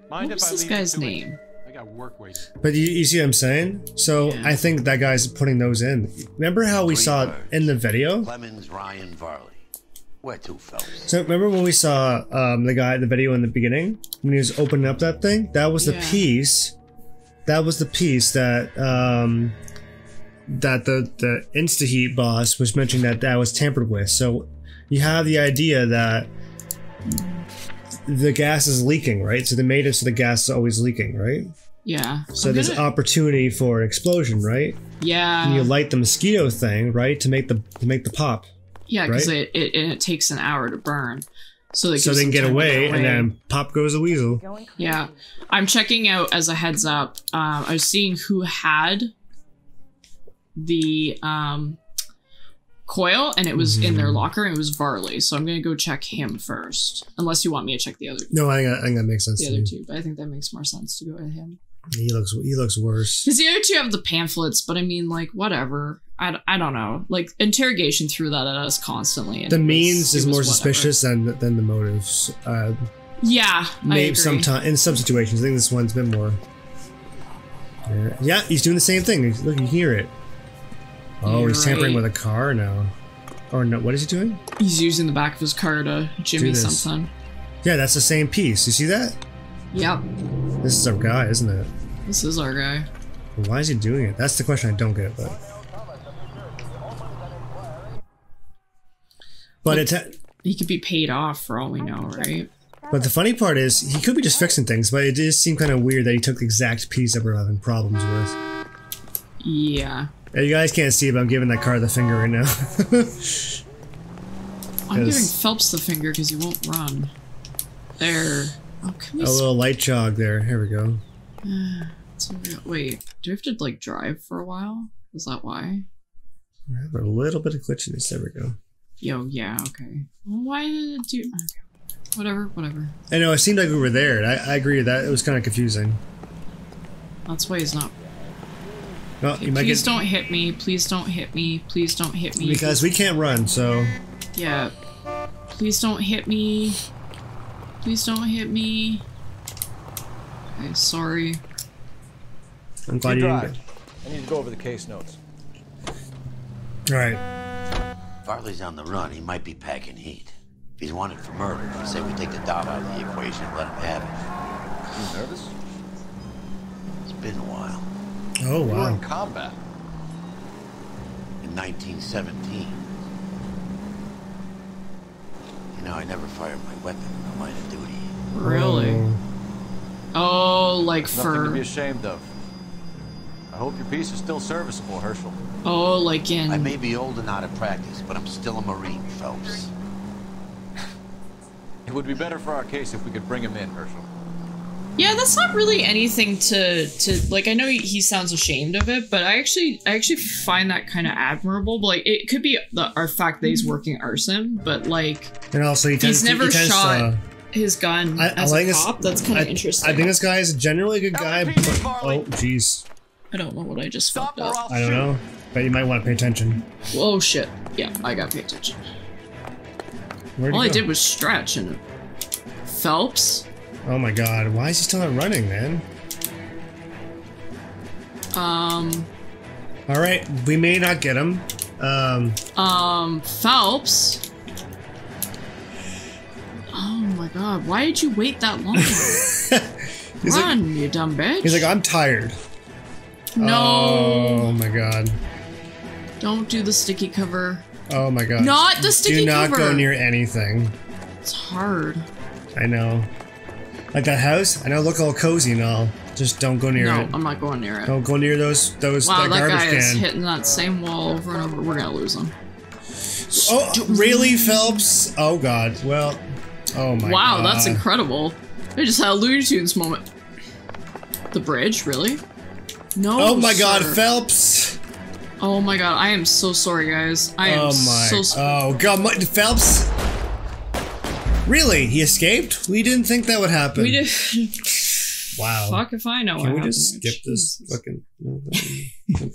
Mind What if was I this leave guy's you to it? name? I got work waiting. But you see what I'm saying? So, I think that guy's putting those in. Remember how we saw it in the video? Clemens, Ryan, Varley. Where to, fellas? So remember when we saw the video in the beginning when he was opening up that thing? That was the piece. That was the piece that that the InstaHeat boss was mentioning that was tampered with. So you have the idea that the gas is leaking, right? So they made it so the gas is always leaking, right? Yeah. So there's opportunity for an explosion, right? Yeah. And you light the mosquito thing, right, to make the pop. Yeah, because right? it takes an hour to burn. So they can get away, and then pop goes a weasel. Yeah. I'm checking out as a heads up. I was seeing who had the coil, and it was in their locker, and it was Varley. So I'm going to go check him first. Unless you want me to check the other two. No, I think that makes sense The to other me. two, but I think that makes more sense to go with him. He looks worse. Because the other two have the pamphlets, but I mean, like, whatever. I don't know. Like, interrogation threw that at us constantly. And The means is more whatever. suspicious than the motives. Yeah, maybe I agree. in some situations. I think this one's been more. Yeah, he's doing the same thing. Look, you can hear it. Oh, You're he's tampering right. with a car now. Or no, what is he doing? He's using the back of his car to jimmy Do this. something. Yeah, that's the same piece. You see that? Yep. This is our guy, isn't it? This is our guy. Why is he doing it? That's the question I don't get. But it's. He could be paid off for all we know, right? But the funny part is, he could be just fixing things, but it does seem kind of weird that he took the exact piece that we're having problems with. Yeah. Yeah, you guys can't see, but I'm giving that car the finger right now. I'm giving Phelps the finger because he won't run. There. Oh, can we a little light jog there. Here we go. Wait, do we have to, like, drive for a while? Is that why? We have a little bit of glitchiness. There we go. Yo, yeah, okay. Well, why did it do... Okay. Whatever. I know, it seemed like we were there. And I agree with that. It was kind of confusing. That's why he's not... Well, Okay, you might please get... don't hit me. Please don't hit me. Please don't hit me. Because we can't run, so... Yeah. Please don't hit me. Please don't hit me. Okay, sorry. I'm glad you didn't get... I need to go over the case notes. Alright. Farley's on the run. He might be packing heat. If he's wanted for murder, I say we take the doubt out of the equation and let him have it. You nervous? It's been a while. Oh, You were wow. in combat. In 1917. You know, I never fired my weapon in the line of duty. Really? Oh, like Nothing to for... be ashamed of. I hope your piece is still serviceable, Herschel. Oh, like in... I may be old and out of practice, but I'm still a Marine, Phelps. It would be better for our case if we could bring him in, Herschel. Yeah, that's not really anything to like. I know he sounds ashamed of it, but I actually find that kind of admirable. But, like, it could be our fact that he's working arson, but like, And also, he's never shot to... his gun I as like a this- cop. That's kind of interesting. I think this guy is generally a good guy, but... Oh, jeez. I don't know what I just fucked up. I don't know. But you might want to pay attention. Oh shit! Yeah, I gotta pay attention. Where'd he All I go? did was stretch and Phelps. Oh my god, why is he still not running, man? Alright, we may not get him. Phelps. Oh my god, why did you wait that long? Run, you dumb bitch. He's like, I'm tired. No. Oh my god. Don't do the sticky cover. Oh my god. Not the sticky Do not cover. go near anything. It's hard. I know. Like that house? I know, look all cozy and all. Just don't go near No, it. I'm not going near it. Don't go near those Wow, that that garbage guy is can. hitting that same wall over and over. We're gonna lose him. Oh, really, Phelps? Oh god. Well, oh my god. Wow, that's incredible. I just had a Looney Tunes moment. The bridge, really? No. Oh my god, sir. Phelps! Oh my god, I am so sorry, guys. I am so sorry. Oh god, Phelps! Really? He escaped? We didn't think that would happen. We did. Wow. Fuck if I know. Can what we just happened. skip this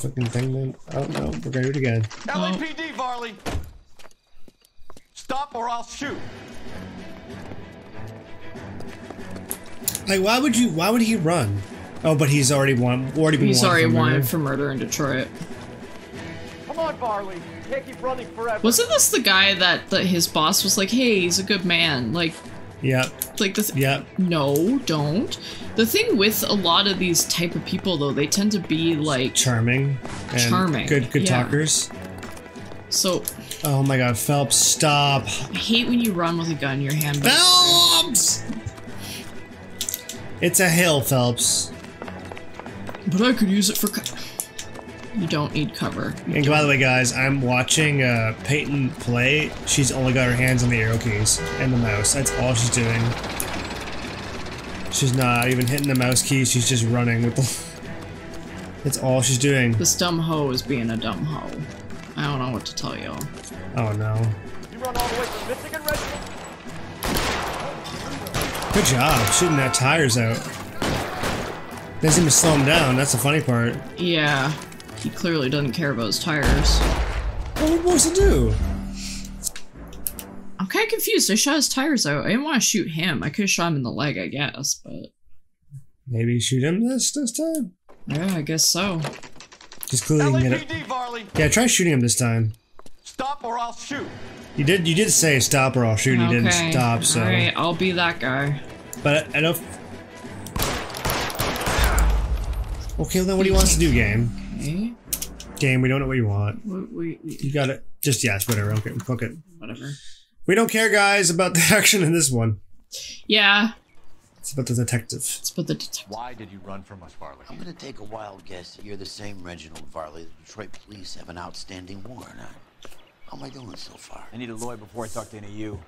fucking thing then? Oh no, we're gonna do it again. LAPD, Varley! Stop or I'll shoot! Like, why would he run? Oh, but he's already been He's wanted already for murder. wanted for murder in Detroit. Come on, Varley. You can't keep running forever. Wasn't this the guy that his boss was like, hey, he's a good man? Like, Yeah. like this. Yeah. No, don't. The thing with a lot of these type of people, though, they tend to be like Charming. And Charming, Good yeah. talkers. So. Oh my god, Phelps, stop. I hate when you run with a gun in your hand. But Phelps! It's a hill, Phelps. But I could use it for. You don't need cover. And by the way, guys, I'm watching Peyton play. She's only got her hands on the arrow keys and the mouse. That's all she's doing. She's not even hitting the mouse keys. She's just running with the... That's all she's doing. This dumb hoe is being a dumb hoe. I don't know what to tell y'all. Oh, no. You run all the way from Michigan, Reginald? Good job, shooting that tires out. Doesn't even slow him down, that's the funny part. Yeah, he clearly doesn't care about his tires. What are we supposed to do? I'm kind of confused. I shot his tires out. I didn't want to shoot him. I could have shot him in the leg, I guess, but... Maybe shoot him this time? Yeah, I guess so. Just clearly get it. Varley. Yeah, try shooting him this time. Stop or I'll shoot. You did say stop or I'll shoot. You didn't stop, so... Alright, I'll be that guy. But I don't... Okay, well then what do you want us to do, game? Okay. Game, we don't know what you want. We you got it. Just yes, whatever. Okay, fuck it. Whatever. We don't care, guys, about the action in this one. Yeah. It's about the detective. It's about the detective. Why did you run from us, Varley? I'm gonna take a wild guess that you're the same Reginald Varley the Detroit police have an outstanding warrant on. How am I doing so far? I need a lawyer before I talk to any of you.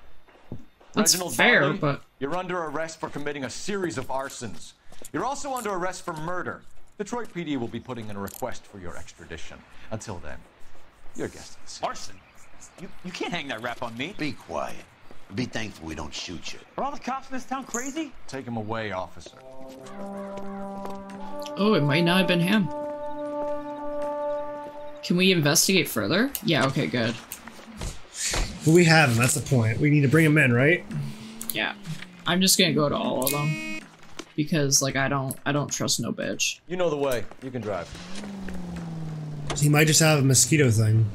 That's Reginald fair, Varley, but... You're under arrest for committing a series of arsons. You're also under arrest for murder. Detroit PD will be putting in a request for your extradition. Until then, you're guest of the scene. Arson? You can't hang that rap on me. Be quiet. Be thankful we don't shoot you. Are all the cops in this town crazy? Take him away, officer. Oh, it might not have been him. Can we investigate further? Yeah, okay, good. Well, we have him, that's the point. We need to bring him in, right? Yeah. I'm just gonna go to all of them. Because, like, I don't trust no bitch. You know the way. You can drive. He might just have a mosquito thing.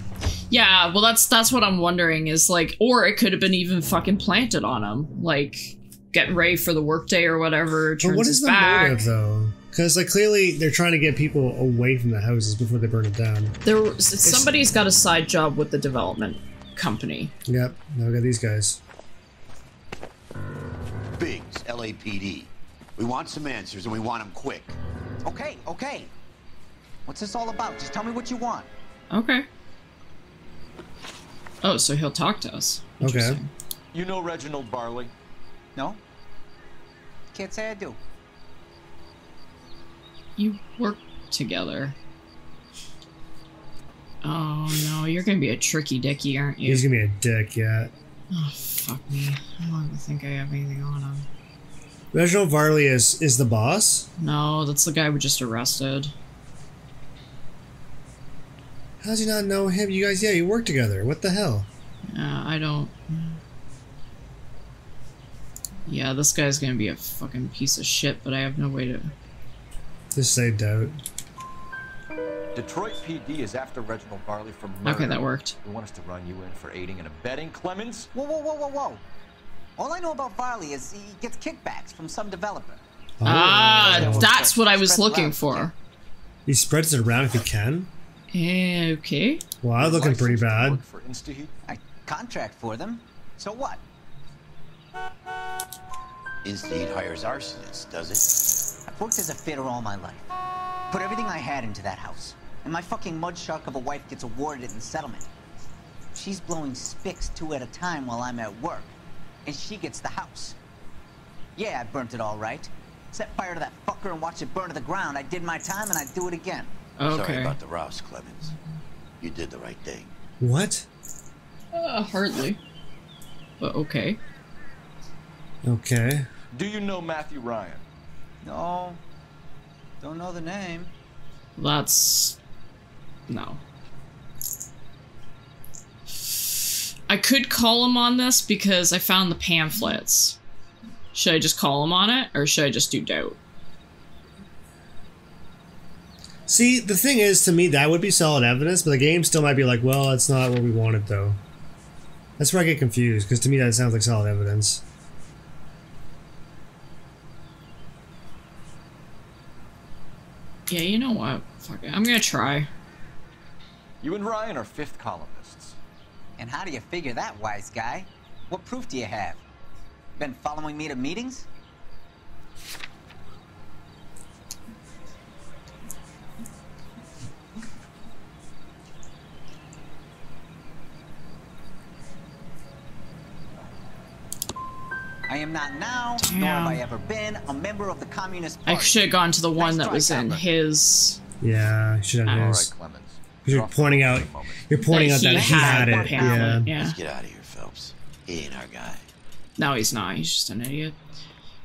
Yeah, well that's what I'm wondering is like, or it could have been even fucking planted on him, like getting ready for the workday or whatever. But what is the motive though? Because like clearly they're trying to get people away from the houses before they burn it down. Somebody's got a side job with the development company. Yep, now we got these guys. Biggs, LAPD. We want some answers and we want them quick. Okay. What's this all about? Just tell me what you want. Okay. Oh, so he'll talk to us. Okay. You know Reginald Varley? No. Can't say I do. You work together. Oh no, you're gonna be a tricky dicky, aren't you? He's gonna be a dick, yeah. Oh, fuck me. I don't even think I have anything on him. Reginald Varley is the boss? No, that's the guy we just arrested. How does he not know him? You guys, yeah, you work together. What the hell? I don't... Yeah, this guy's gonna be a fucking piece of shit, but I have no way to... Just say doubt. Detroit PD is after Reginald Varley for murder. Okay, that worked. We want us to run you in for aiding and abetting Clemens. Whoa. All I know about Varley is he gets kickbacks from some developer. Oh. That's what I was looking for. He spreads it around if he can? Okay. Wow, looking pretty bad. For Instaheat? I contract for them. So what? Instaheat hires arsonists, does it? I've worked as a fitter all my life. Put everything I had into that house. And my fucking mud shark of a wife gets awarded it in settlement. She's blowing spics 2 at a time while I'm at work. And she gets the house. Yeah, I burnt it all right. Set fire to that fucker and watch it burn to the ground. I did my time and I'd do it again. Okay. Sorry about the Rouse, Clemens. You did the right thing. What? Hardly. But okay. Okay. Do you know Matthew Ryan? No. Don't know the name. That's... No. I could call him on this because I found the pamphlets. Should I just call him on it, or should I just do doubt? See, the thing is, to me, that would be solid evidence, but the game still might be like, well, that's not what we wanted, though. That's where I get confused, because to me that sounds like solid evidence. Yeah, you know what? Fuck it. I'm gonna try. You and Ryan are fifth columnists. And how do you figure that, wise guy? What proof do you have? Been following me to meetings? I am not now, nor have I ever been, a member of the Communist Party. I should have gone to the one that was in his. Yeah, you should have this. All right, Clemens. You're pointing out. You're pointing out that he had it. Yeah. Let's get out of here, Phelps. He ain't our guy. No, he's not. He's just an idiot.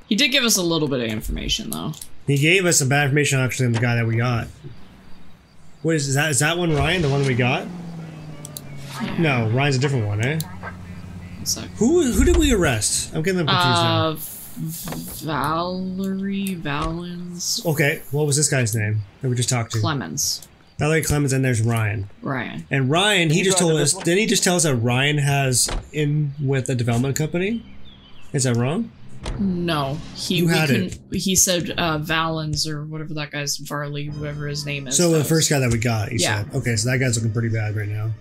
He did give us a little bit of information, though. He gave us some bad information actually on the guy that we got. What is that? Is that one Ryan? The one we got? No, Ryan's a different one, eh? Who did we arrest? I'm getting them confused now. Valerie Valens. Okay, what was this guy's name that we just talked to? Clemens. Valerie Clemens, and there's Ryan. Ryan. And Ryan, he just told us. Didn't he just tell us that Ryan has in with a development company? Is that wrong? No, Who had it? He said Valens or whatever that guy's Varley, whoever his name is. So the first guy that we got, he Yeah. said. Okay, so that guy's looking pretty bad right now.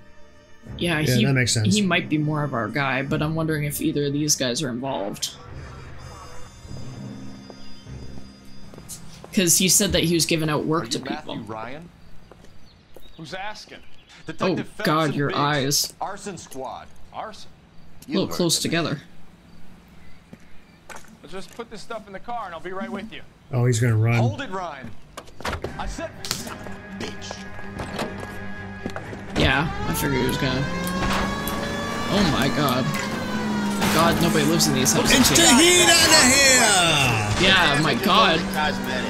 Yeah, that makes sense. He might be more of our guy, but I'm wondering if either of these guys are involved. Because he said that he was giving out work to people. Ryan? Who's asking? Oh God, your eyes. Arson squad. Arson? A little close together. Let's just put this stuff in the car and I'll be right with you. Oh, he's gonna run. Hold it, Ryan. I said, bitch. Yeah, I figured he was gonna. Oh my God. God, nobody lives in these houses. Get the heat out of here! Yeah, my God.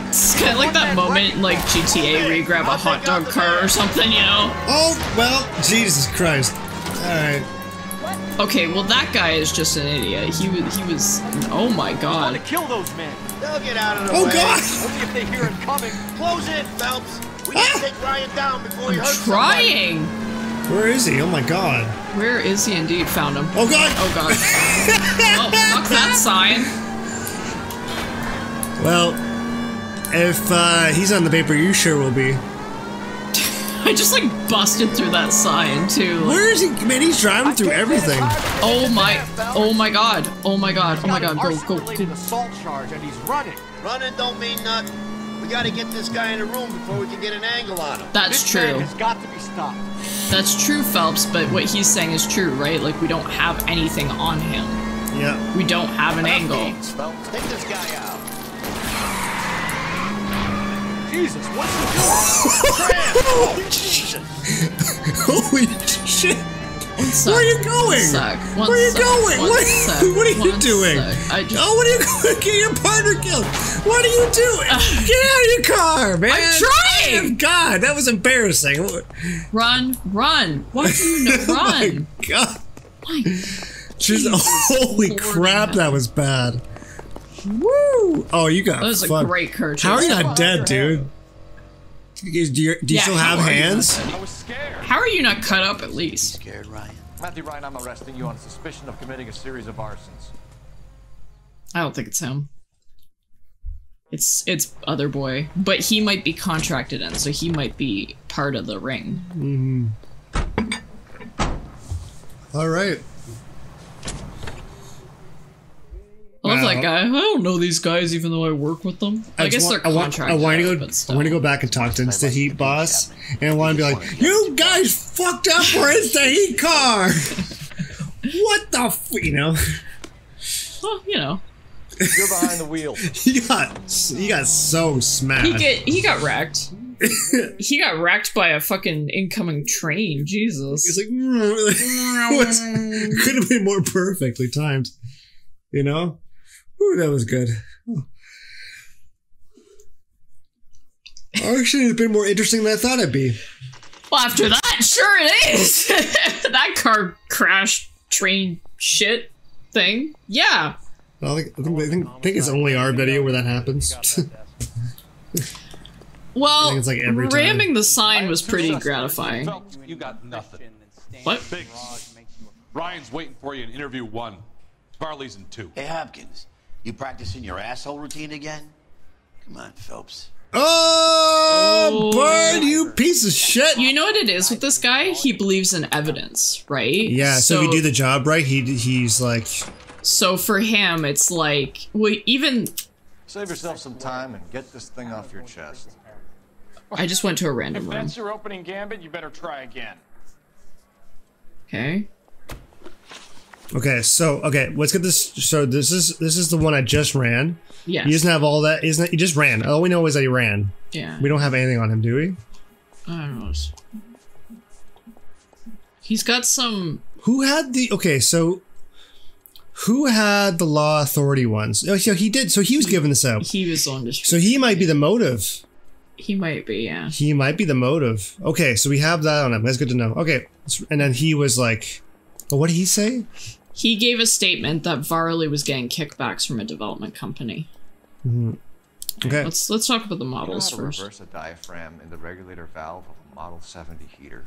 It's kind of like that moment, like GTA, where you grab a hot dog car or something, you know? Oh, well, Jesus Christ. Alright. Okay, well, that guy is just an idiot. He was. Oh my God. To kill those men. They'll get out of the Oh, way. God! Only if they hear him coming. Close it, Phelps. We need to take Ryan down before he hurts Trying! Where is he? Oh my God. Where is he indeed? Found him. Oh God! Oh God. Oh, fuck that sign. Well, if he's on the paper, you sure will be. I just like busted through that sign too. Like, Where is he? Man, he's driving through everything. oh my God. Oh my God. Oh my God. Go. Assault charge and he's running. Running don't mean nothing. We gotta get this guy in the room before we can get an angle on him. That's This true. man has got to be stopped. That's true, Phelps, but what he's saying is true, right? Like, we don't have anything on him. Yeah. We don't have an angle. Take this guy out. Jesus, what's he doing? Oh, Jesus. Holy shit! Where are you going? Where are you going? What are you doing? Oh, what are you going? Get your partner killed. What are you doing? Get out of your car, man. I'm trying. God, that was embarrassing. Run. Why do you know? Oh Run. my God. My Just, holy crap, that was bad. Woo! Oh, you got That was a fucked. great Kirchhoff. How are you not dead, dude? Do you still have hands? I was scared. How are you not cut up at least? Scared, Ryan? Matthew Ryan, I'm arresting you on suspicion of committing a series of arsons. I don't think it's him. It's other boy, but he might be contracted in, so he might be part of the ring. All right. I love Wow. that guy. I don't know these guys, even though I work with them. I guess they're contracted. I want but to go back and talk to Insta Heat boss, and I want to be like, "You guys fucked up for Insta Heat car. What the you know?" Well, you know. You're behind the wheel. He got so smashed. He got wrecked. He got wrecked by a fucking incoming train. Jesus. He's like, could have been more perfectly timed. You know? Ooh, that was good. Actually, it's been more interesting than I thought it'd be. Well, after that, sure it is. That car crash train shit thing. Yeah. I think it's only our video where that happens. Well, I think it's like every time. ramming the sign was pretty gratifying. You got nothing. What? Biggs. Ryan's waiting for you in interview 1. Varley's in 2. Hey, Hopkins, you practicing your asshole routine again? Come on, Phelps. Oh, Bird, you piece of shit. You know what it is with this guy? He believes in evidence, right? Yeah, so if you do the job right, he's like... So for him, it's like... Well, even... Save yourself some time and get this thing off your chest. I just went to a random If room. that's your opening gambit, you better try again. Okay. Okay, so let's get this. So this is the one I just ran. Yes. He doesn't have all that. Isn't he just ran? All we know is that he ran. Yeah. We don't have anything on him, do we? I don't know. He's got some. Who had the? Okay, so who had the law authority ones? Oh, so he did. So he was giving this out. He was on the street. So he might be the motive. He might be, yeah. He might be the motive. Okay, so we have that on him. That's good to know. Okay, and then he was like, oh, what did he say? He gave a statement that Varley was getting kickbacks from a development company. Mm-hmm. Okay. Let's talk about the models you know how to first. reverse a diaphragm in the regulator valve of a Model 70 heater?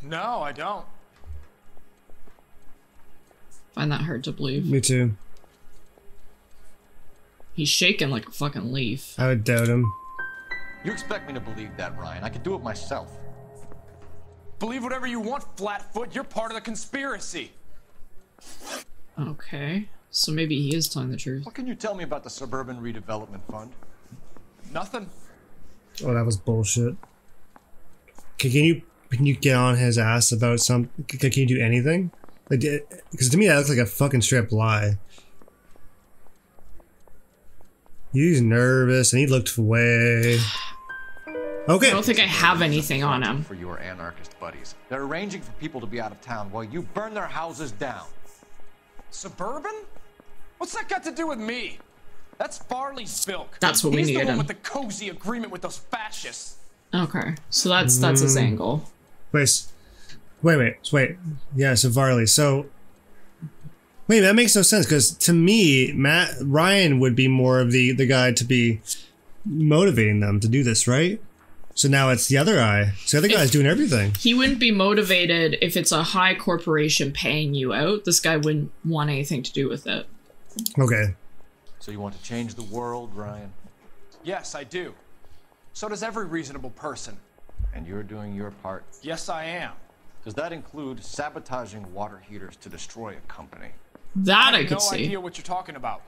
No, I don't. Find that hard to believe. Me too. He's shaking like a fucking leaf. I would doubt him. You expect me to believe that, Ryan? I could do it myself. Believe whatever you want, Flatfoot. You're part of the conspiracy. Okay. So maybe he is telling the truth. What can you tell me about the Suburban Redevelopment Fund? Nothing. Oh, that was bullshit. Okay, can you get on his ass about some? Can you do anything? Like, because to me that looks like a fucking straight up lie. He's nervous and he looked away. Okay. I don't think I have anything on him. For your anarchist buddies, they're arranging for people to be out of town while you burn their houses down. Suburban? What's that got to do with me? That's Varley's bilk. That's what we He's needed the one him. with the cozy agreement with those fascists. Okay, so that's his angle. Wait. Yeah, so Varley. So wait, that makes no sense because to me, Ryan would be more of the guy to be motivating them to do this, right? So now it's the other guy. So the other guy's doing everything. He wouldn't be motivated if it's a high corporation paying you out. This guy wouldn't want anything to do with it. Okay. So you want to change the world, Ryan? Yes, I do. So does every reasonable person. And you're doing your part? Yes, I am. Does that include sabotaging water heaters to destroy a company? That I have could no see. idea what you're talking about.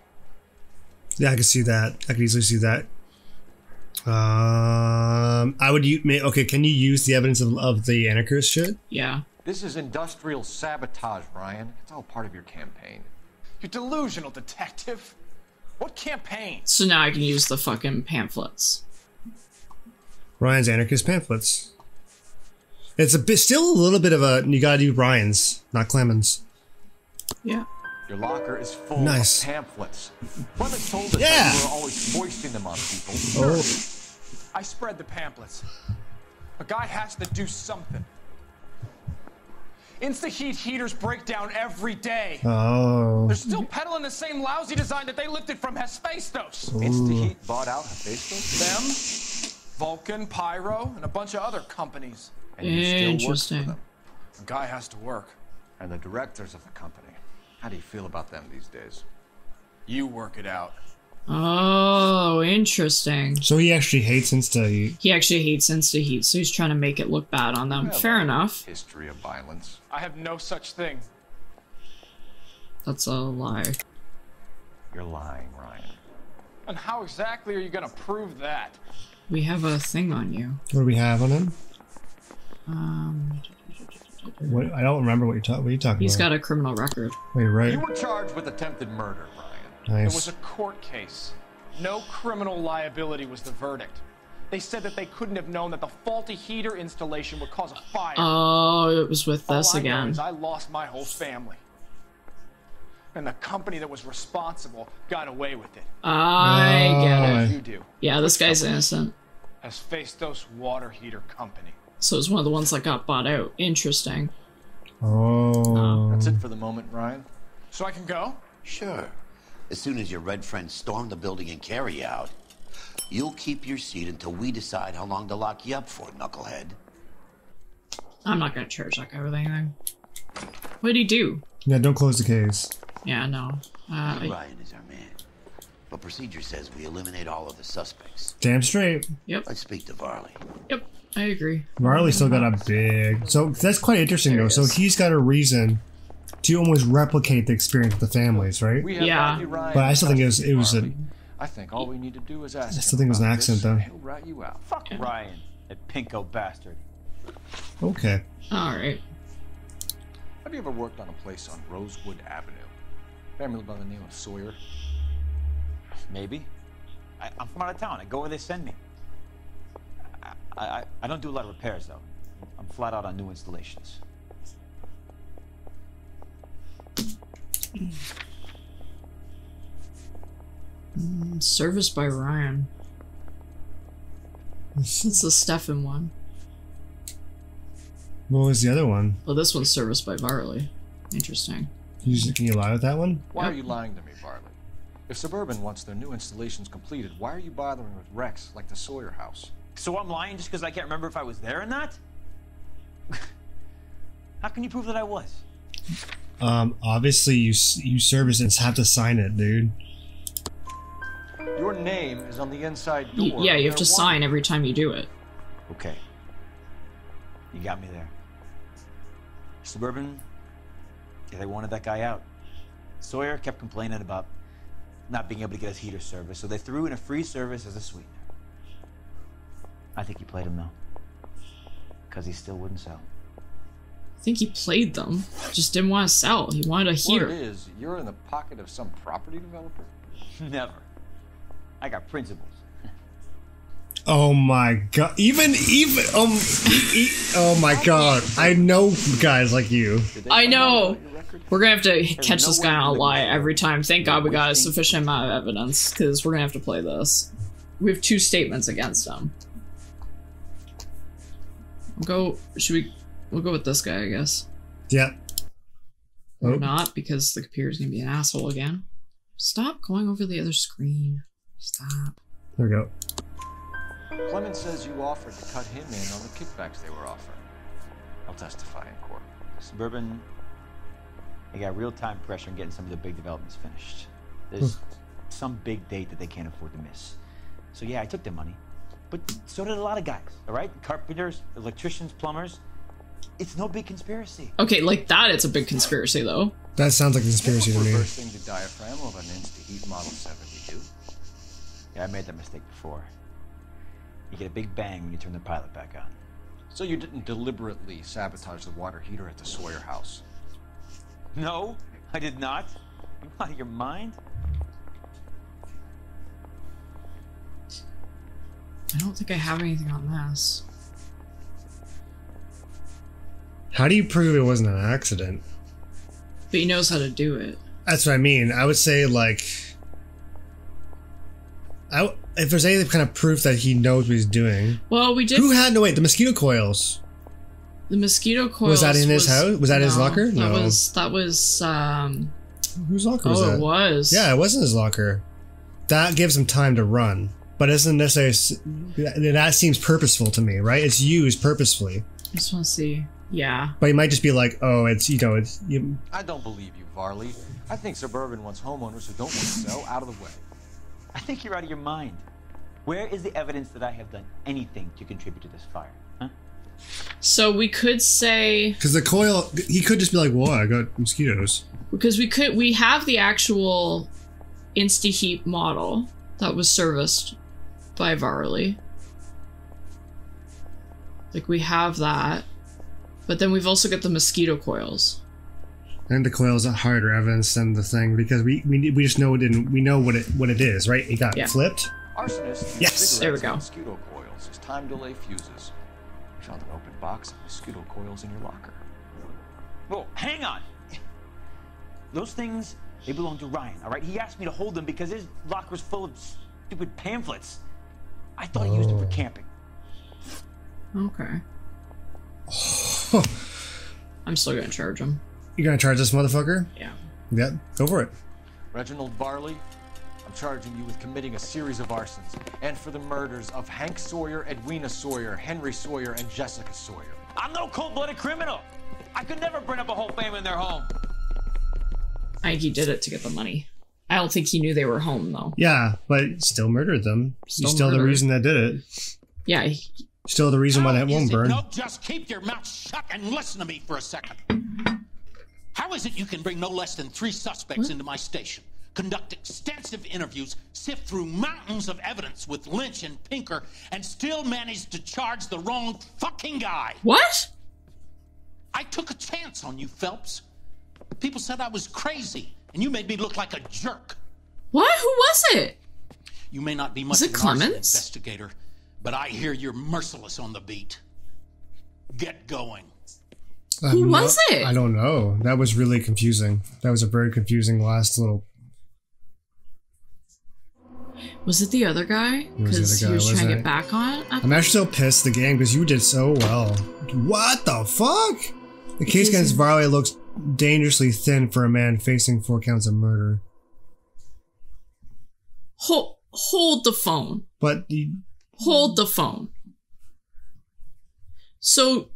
Yeah, I can see that. I could easily see that. I would use. Okay, can you use the evidence of the anarchist shit? Yeah. This is industrial sabotage, Ryan. It's all part of your campaign. You're delusional, detective. What campaign? So now I can use the fucking pamphlets. Ryan's anarchist pamphlets. It's a bit, still a little bit of a. You gotta do Ryan's, not Clemens. Yeah. Your locker is full Nice. of pamphlets. Clemens told us Yeah. that you were always foisting them on people. Oh. I spread the pamphlets. A guy has to do something. Insta-heat heaters break down every day. Oh. They're still peddling the same lousy design that they lifted from Hephaestus. Insta-heat bought out Hephaestus? Them, Vulcan, Pyro, and a bunch of other companies. And you still work for Interesting. them. A guy has to work. And the directors of the company. How do you feel about them these days? You work it out. Oh, interesting. So he actually hates Insta-heat. He actually hates Insta-heat, so he's trying to make it look bad on them. Well, Fair enough. History of violence. I have no such thing. That's a lie. You're lying, Ryan. And how exactly are you gonna prove that? We have a thing on you. What do we have on him? What? I don't remember what you're talking He's about. got a criminal record. Wait, right? You were charged with attempted murder, Ryan. Nice. It was a court case. No criminal liability was the verdict. They said that they couldn't have known that the faulty heater installation would cause a fire. Oh, it was with this All I know again. is I lost my whole family. And the company that was responsible got away with it. I get it. You do. Yeah, this guy's innocent. Hephaestus Water Heater Company. So it's one of the ones that got bought out. Interesting. Oh. That's it for the moment, Ryan. So I can go? Sure. As soon as your red friends storm the building and carry you out, you'll keep your seat until we decide how long to lock you up for, knucklehead. I'm not gonna charge that guy with anything. What did he do? Yeah, don't close the case. Yeah, no. Ryan is our man. But procedure says we eliminate all of the suspects. Damn straight. Yep. Let's speak to Varley. Yep, I agree. Marley still got a big. So that's quite interesting though. So he's got a reason to almost replicate the experience with the families, right? We have Yeah. Rodney Ryan But I still think it was Marley. I think all we need to do is ask I still think it was an about accent this, though. and He'll rat you out. Fuck Ryan, that pinko bastard. Okay. Alright. Have you ever worked on a place on Rosewood Avenue? Family by the name of Sawyer? Maybe. I'm from out of town. I go where they send me. I don't do a lot of repairs, though. I'm flat out on new installations. Service by Ryan. It's the Stefan one. What was the other one? Well, this one's serviced by Varley. Interesting. Can you lie with that one? Why are you lying to me, Varley? If Suburban wants their new installations completed, why are you bothering with wrecks like the Sawyer house? So I'm lying just because I can't remember if I was there or not? How can you prove that I was? Obviously you service and have to sign it, dude. Your name is on the inside door. Yeah, you have to sign every time you do it. Okay. You got me there. Suburban, yeah, they wanted that guy out. Sawyer kept complaining about not being able to get his heater service, so they threw in a free service as a sweetener. I think he played him, though. Because he still wouldn't sell. I think he played them. Just didn't want to sell. He wanted a heater. Word is, you're in the pocket of some property developer? Never. I got principles. Oh my god. Oh my god. I know guys like you. I know. We're gonna have to catch this guy on a lie every time. Thank God we got a sufficient amount of evidence, because we're gonna have to play this. We have 2 statements against him. We'll go with this guy, I guess. Yeah. Or not, because the computer's gonna be an asshole again. Stop going over the other screen. Stop. There we go. Clemens says you offered to cut him in on the kickbacks they were offering. I'll testify in court. Suburban, they got real-time pressure on getting some of the big developments finished. There's some big date that they can't afford to miss. So yeah, I took their money. But so did a lot of guys, all right? Carpenters, electricians, plumbers. It's no big conspiracy. Okay, like that, it's a big conspiracy, though. That sounds like a conspiracy to me. Reversing the diaphragm of an Insta-Heat Model 72. Yeah, I made that mistake before. You get a big bang when you turn the pilot back on. So you didn't deliberately sabotage the water heater at the Sawyer house? No, I did not. You out of your mind? I don't think I have anything on this. How do you prove it wasn't an accident? But he knows how to do it. That's what I mean. I would say, like... if there's any kind of proof that he knows what he's doing... Well, we did... Who had... No, wait, the mosquito coils. The mosquito coils... Was that in his house? Was that his locker? No. That was, Whose locker was that? Oh, it was. Yeah, it wasn't his locker. That gives him time to run. But isn't necessarily... That seems purposeful to me, right? It's used purposefully. I just want to see... Yeah. But he might just be like, oh, it's, you know, it's... I don't believe you, Varley. I think Suburban wants homeowners who don't want to sell out of the way. I think you're out of your mind. Where is the evidence that I have done anything to contribute to this fire? Huh? So we could say... Because the coil... He could just be like, well, I got mosquitoes. Because we have the actual Insta-Heat model that was serviced by Varley. Like, we have that. But then we've also got the mosquito coils. And the coils are harder evidence than the thing, because we just know it didn't. We know what it is, right? It got flipped. Arsonists yes, there we go. Mosquito coils as time delay fuses. We found an open box of mosquito coils in your locker. Whoa, hang on. Those things, they belong to Ryan, all right? He asked me to hold them because his locker's full of stupid pamphlets. I thought he used them for camping. Okay. I'm still gonna charge him. You're gonna charge this motherfucker? Yeah. Yeah, go for it. Reginald Varley, I'm charging you with committing a series of arsons and for the murders of Hank Sawyer, Edwina Sawyer, Henry Sawyer, and Jessica Sawyer. I'm no cold-blooded criminal. I could never burn up a whole family in their home. I think he did it to get the money. I don't think he knew they were home, though. Yeah, but still murdered them. He's still the reason that did it. Yeah. Still the reason why that won't burn. No, just keep your mouth shut and listen to me for a second. How is it you can bring no less than 3 suspects into my station, conduct extensive interviews, sift through mountains of evidence with Lynch and Pinker, and still manage to charge the wrong fucking guy? What? I took a chance on you, Phelps. People said I was crazy, and you made me look like a jerk. What? Who was it? You may not be much of an arson investigator, but I hear you're merciless on the beat. Get going. Who was it? I don't know. That was really confusing. That was a very confusing last little... Was it the other guy? Because he was trying to get back on it? I'm actually so pissed at the game because you did so well. What the fuck? The case against Varley looks dangerously thin for a man facing 4 counts of murder. Hold the phone. But hold the phone. So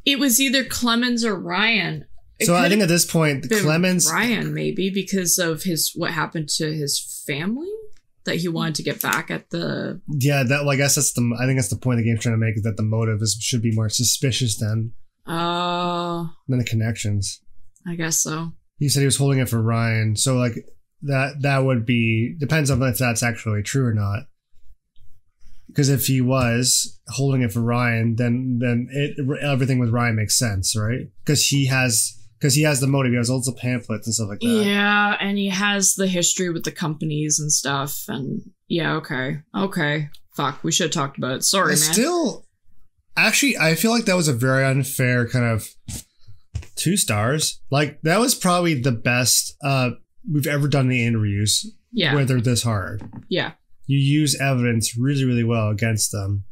it was either Clemens or Ryan. So I think at this point, Clemens... Ryan, maybe, because of what happened to his family? That he wanted to get back at the... Yeah, that. Well, I guess that's the... I think that's the point the game's trying to make, is that the motive should be more suspicious than the connections. I guess so. He said he was holding it for Ryan, so like that would be... Depends on if that's actually true or not. Because if he was holding it for Ryan, then everything with Ryan makes sense, right? Because he has the motive. He has lots of pamphlets and stuff like that. Yeah, and he has the history with the companies and stuff. And yeah, okay. Fuck, we should have talked about it. Sorry, man. Still, actually, I feel like that was a very unfair kind of 2 stars. Like, that was probably the best we've ever done in the interviews. Yeah. Where they're this hard. Yeah. You use evidence really, really well against them.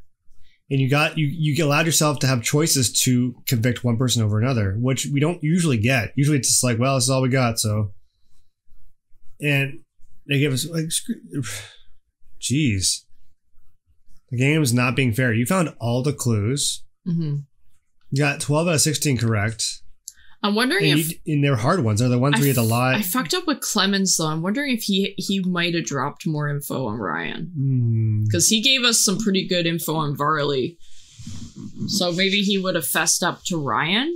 And you allowed yourself to have choices to convict one person over another, which we don't usually get. Usually it's just like, well, this is all we got, so. And they give us, like, jeez. The game's not being fair. You found all the clues. Mm-hmm. You got 12 out of 16 correct. I'm wondering and they're hard ones. They're the ones where you had to lie. I fucked up with Clemens, though. I'm wondering if he might have dropped more info on Ryan. Because he gave us some pretty good info on Varley. So maybe he would have fessed up to Ryan?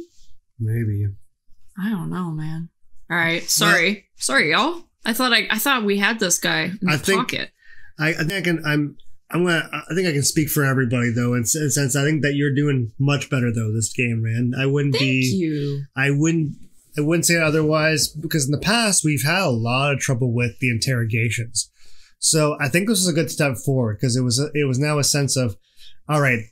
Maybe. I don't know, man. All right. Sorry. Sorry, y'all. I thought we had this guy in the pocket. I think I can speak for everybody, though, in a sense. I think that you're doing much better, though, this game, man. I wouldn't say otherwise, because in the past we've had a lot of trouble with the interrogations. So I think this was a good step forward, because it was now a sense of, all right,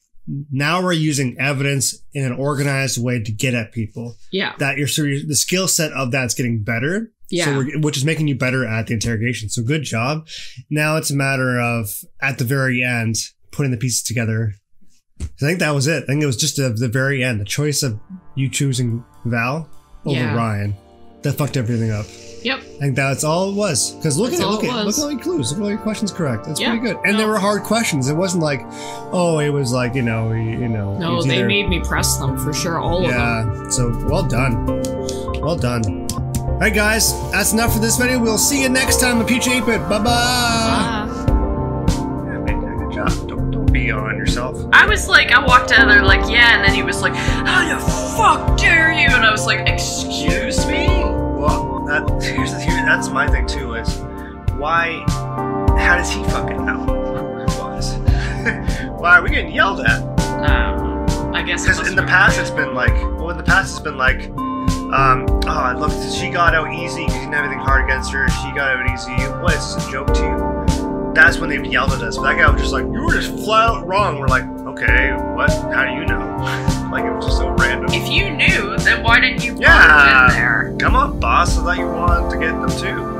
now we're using evidence in an organized way to get at people. Yeah. That the skill set of that's getting better. Yeah. So which is making you better at the interrogation. So good job. Now it's a matter of, at the very end, putting the pieces together. I think that was it. I think it was just the very end. The choice of you choosing Val over Ryan. That fucked everything up. Yep. I think that's all it was. Because look at all your clues. Look at all your questions correct. That's pretty good. And they were hard questions. It wasn't like, it was like, No, they made me press them for sure. All of them. Yeah. So well done. Well done. Alright guys, that's enough for this video. We'll see you next time on Peach8Bit. Bye-bye! Yeah, man, good job. Don't be on yourself. I walked out of there like, yeah, and then he was like, how the fuck dare you? And I was like, excuse me? Well, that's my thing too, is how does he fucking know who it was? Why are we getting yelled at? I guess because in the past it's been like, look, she got out easy because you didn't have anything hard against her. She got out easy. What, is this a joke to you? That's when they've yelled at us. But that guy was just like, you were just flat out wrong. We're like, okay, what? How do you know? Like, it was just so random. If you knew, then why didn't you put it in there? Come on, boss. I thought you wanted to get them too.